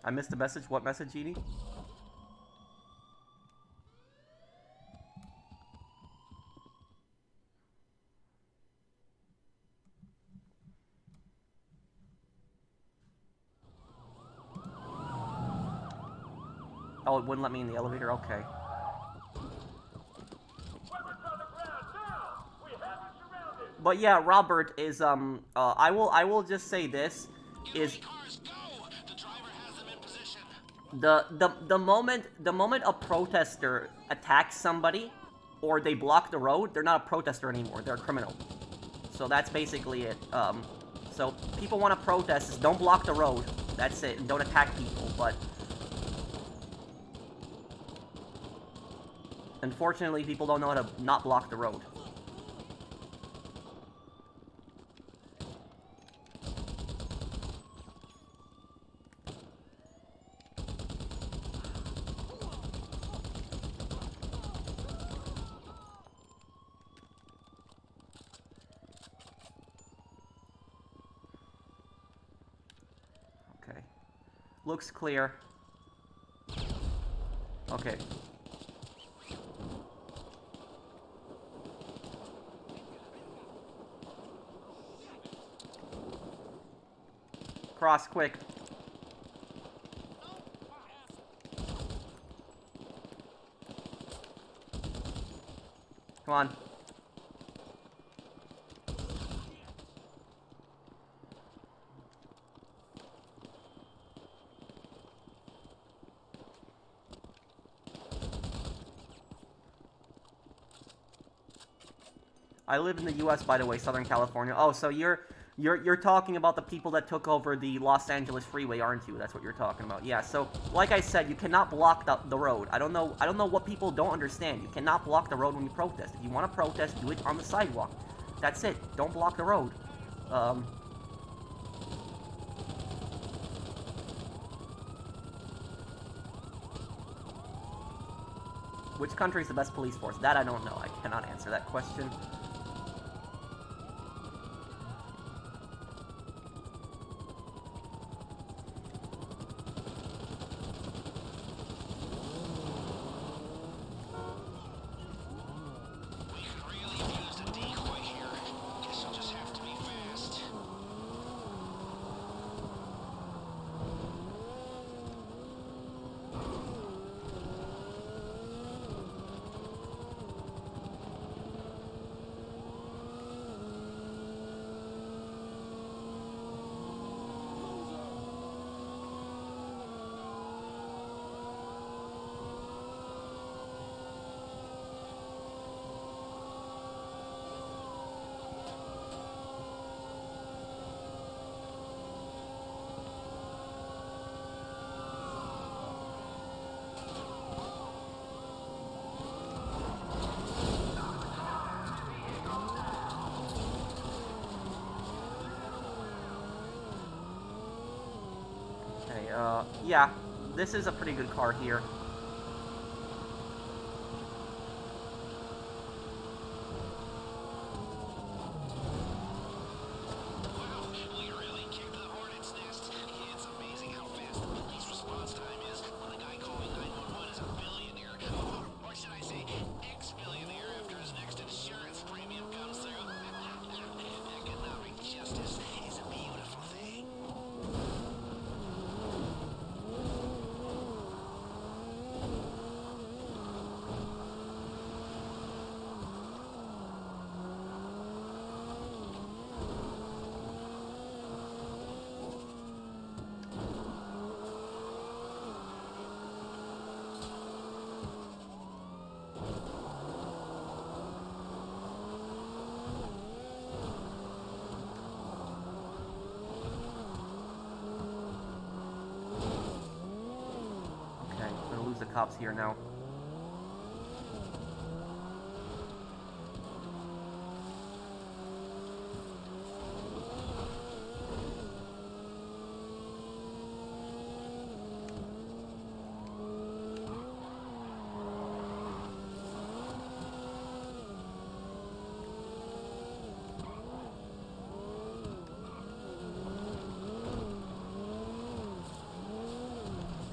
I missed the message. What message, Edie? Oh, it wouldn't let me in the elevator? Okay. But yeah, Robert is, I will just say this, is... Cars, go! The driver has them in position. The moment a protester attacks somebody, or they block the road, they're not a protester anymore, they're a criminal. So that's basically it. So people want to protest, just don't block the road. That's it, and don't attack people, but... Unfortunately, people don't know how to not block the road. Okay. Looks clear. Okay. Cross, quick. Come on. I live in the U.S., by the way, Southern California. Oh, so you're talking about the people that took over the Los Angeles freeway, aren't you? That's what you're talking about. Yeah, so, like I said, you cannot block the road. I don't know what people don't understand. You cannot block the road when you protest. If you want to protest, do it on the sidewalk. That's it. Don't block the road. Which country is the best police force? That I don't know. I cannot answer that question. Yeah, this is a pretty good car here. Wow, cops here now.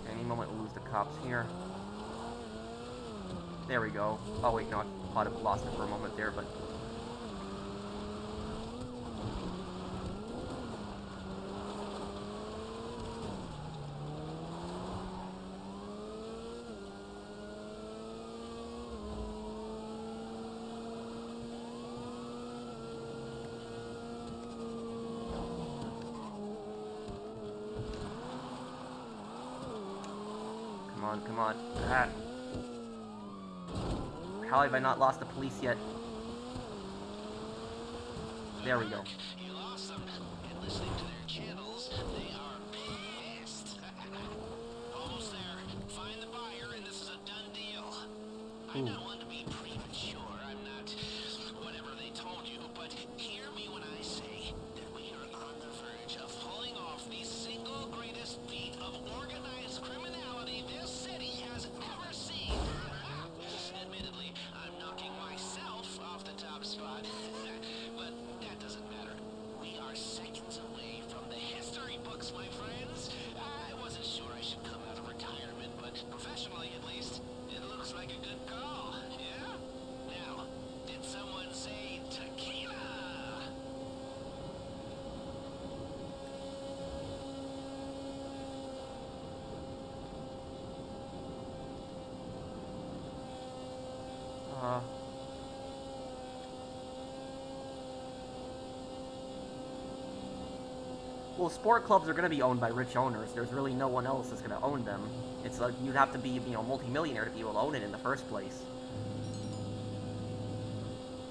Any moment we'll lose the cops here. There we go. Oh wait, no, I thought I lost it for a moment there, but... Come on, come on. Ah. How have I not lost the police yet? There we go. You lost them. And listening to their channels, they are pissed. Almost there. Find the buyer, and this is a done deal. I'm not one to be premature. I'm not whatever they told you, but hear me when I say that we are on the verge of pulling off the single greatest feat of organized criminality this city has ever seen. Admittedly, I'm knocking myself off the top spot, but that doesn't matter. We are seconds away from the history books, my friends. I wasn't sure I should come out of retirement, but professionally at least, it looks like a good call, yeah? Now, did someone say tequila? Well, sport clubs are going to be owned by rich owners. There's really no one else that's going to own them. It's like you'd have to be, multi-millionaire to be able to own it in the first place.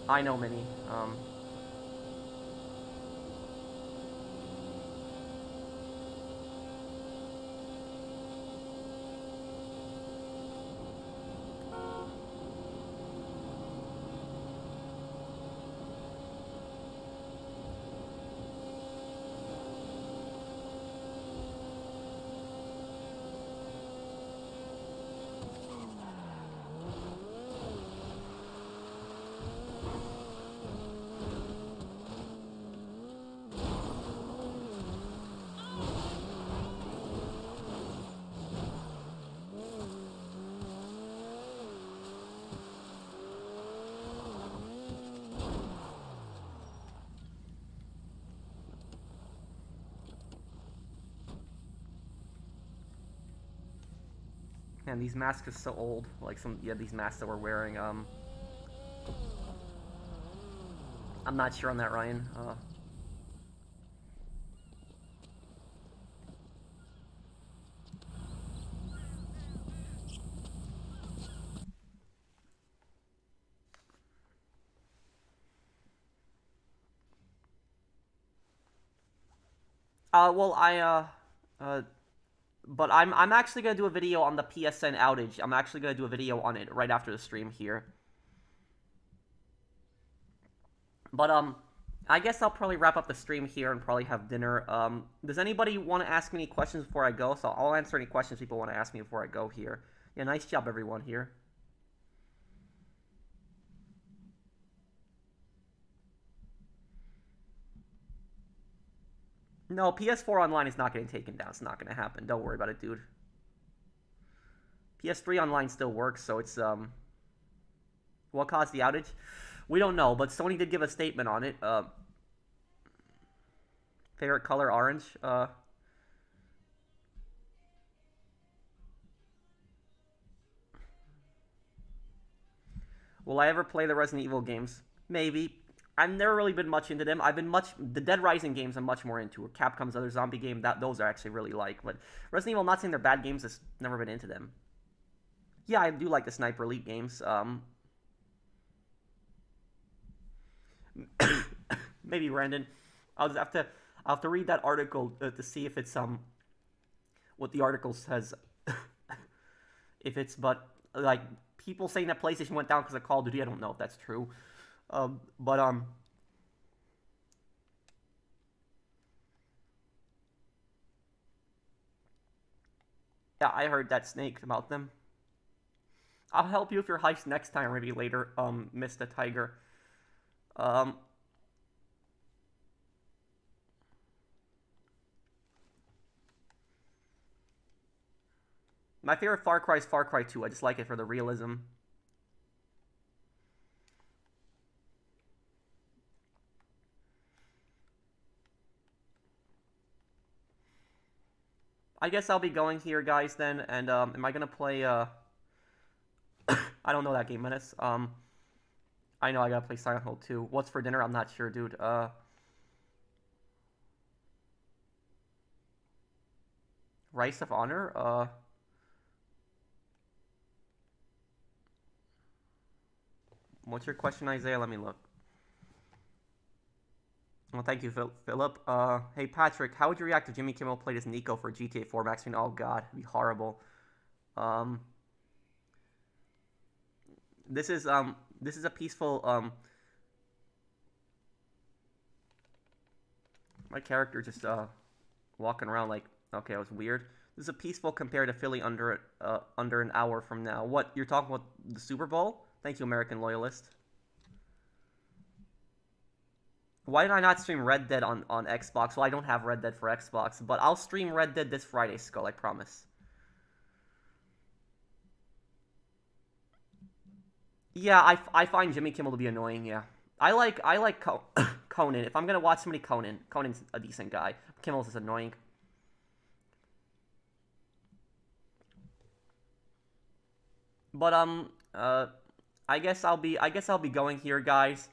I know many. Man, these masks are so old. Like these masks that we're wearing. I'm not sure on that, Ryan. But I'm actually gonna do a video on the PSN outage. I'm actually gonna do a video on it right after the stream here. But I guess I'll probably wrap up the stream here and probably have dinner. Does anybody want to ask me any questions before I go? So I'll answer any questions people want to ask me before I go here. Yeah, nice job everyone here. No, PS4 Online is not getting taken down. It's not going to happen. Don't worry about it, dude. PS3 Online still works, so it's, what caused the outage? We don't know, but Sony did give a statement on it. Favorite color, orange. Will I ever play the Resident Evil games? Maybe. I've never really been much into them. The Dead Rising games I'm much more into. Capcom's other zombie game, those I actually really like. But Resident Evil, I'm not saying they're bad games, just never been into them. Yeah, I do like the Sniper Elite games. Maybe Brandon. I'll have to read that article to see if it's what the article says. if it's, but like people saying that PlayStation went down because of Call of Duty, I don't know if that's true. But yeah, I heard that snake about them. I'll help you with your heist next time, or maybe later, Mr. Tiger. Um, my favorite Far Cry is Far Cry 2. I just like it for the realism. I guess I'll be going here, guys, then, and, am I gonna play, I don't know that game, Menace. I know I gotta play Silent Hill 2. What's for dinner? I'm not sure, dude. Rice of Honor? What's your question, Isaiah? Let me look. Well, thank you, Philip. Hey, Patrick, how would you react if Jimmy Kimmel played as Nico for GTA 4 Max Payne? Oh, God, it'd be horrible. Um, this is a peaceful, my character just, walking around like, okay, that was weird. This is a peaceful compared to Philly under an hour from now. What, you're talking about the Super Bowl? Thank you, American Loyalist. Why did I not stream Red Dead on Xbox? Well, I don't have Red Dead for Xbox, but I'll stream Red Dead this Friday, Skull, I promise. Yeah, I find Jimmy Kimmel to be annoying, yeah. I like Conan. If I'm gonna watch somebody, Conan's a decent guy. Kimmel's just annoying. But I guess I'll be going here, guys.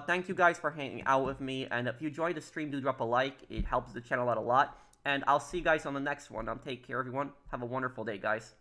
Thank you guys for hanging out with me, and if you enjoyed the stream, do drop a like. It helps the channel out a lot. And I'll see you guys on the next one. Take care, everyone. Have a wonderful day, guys.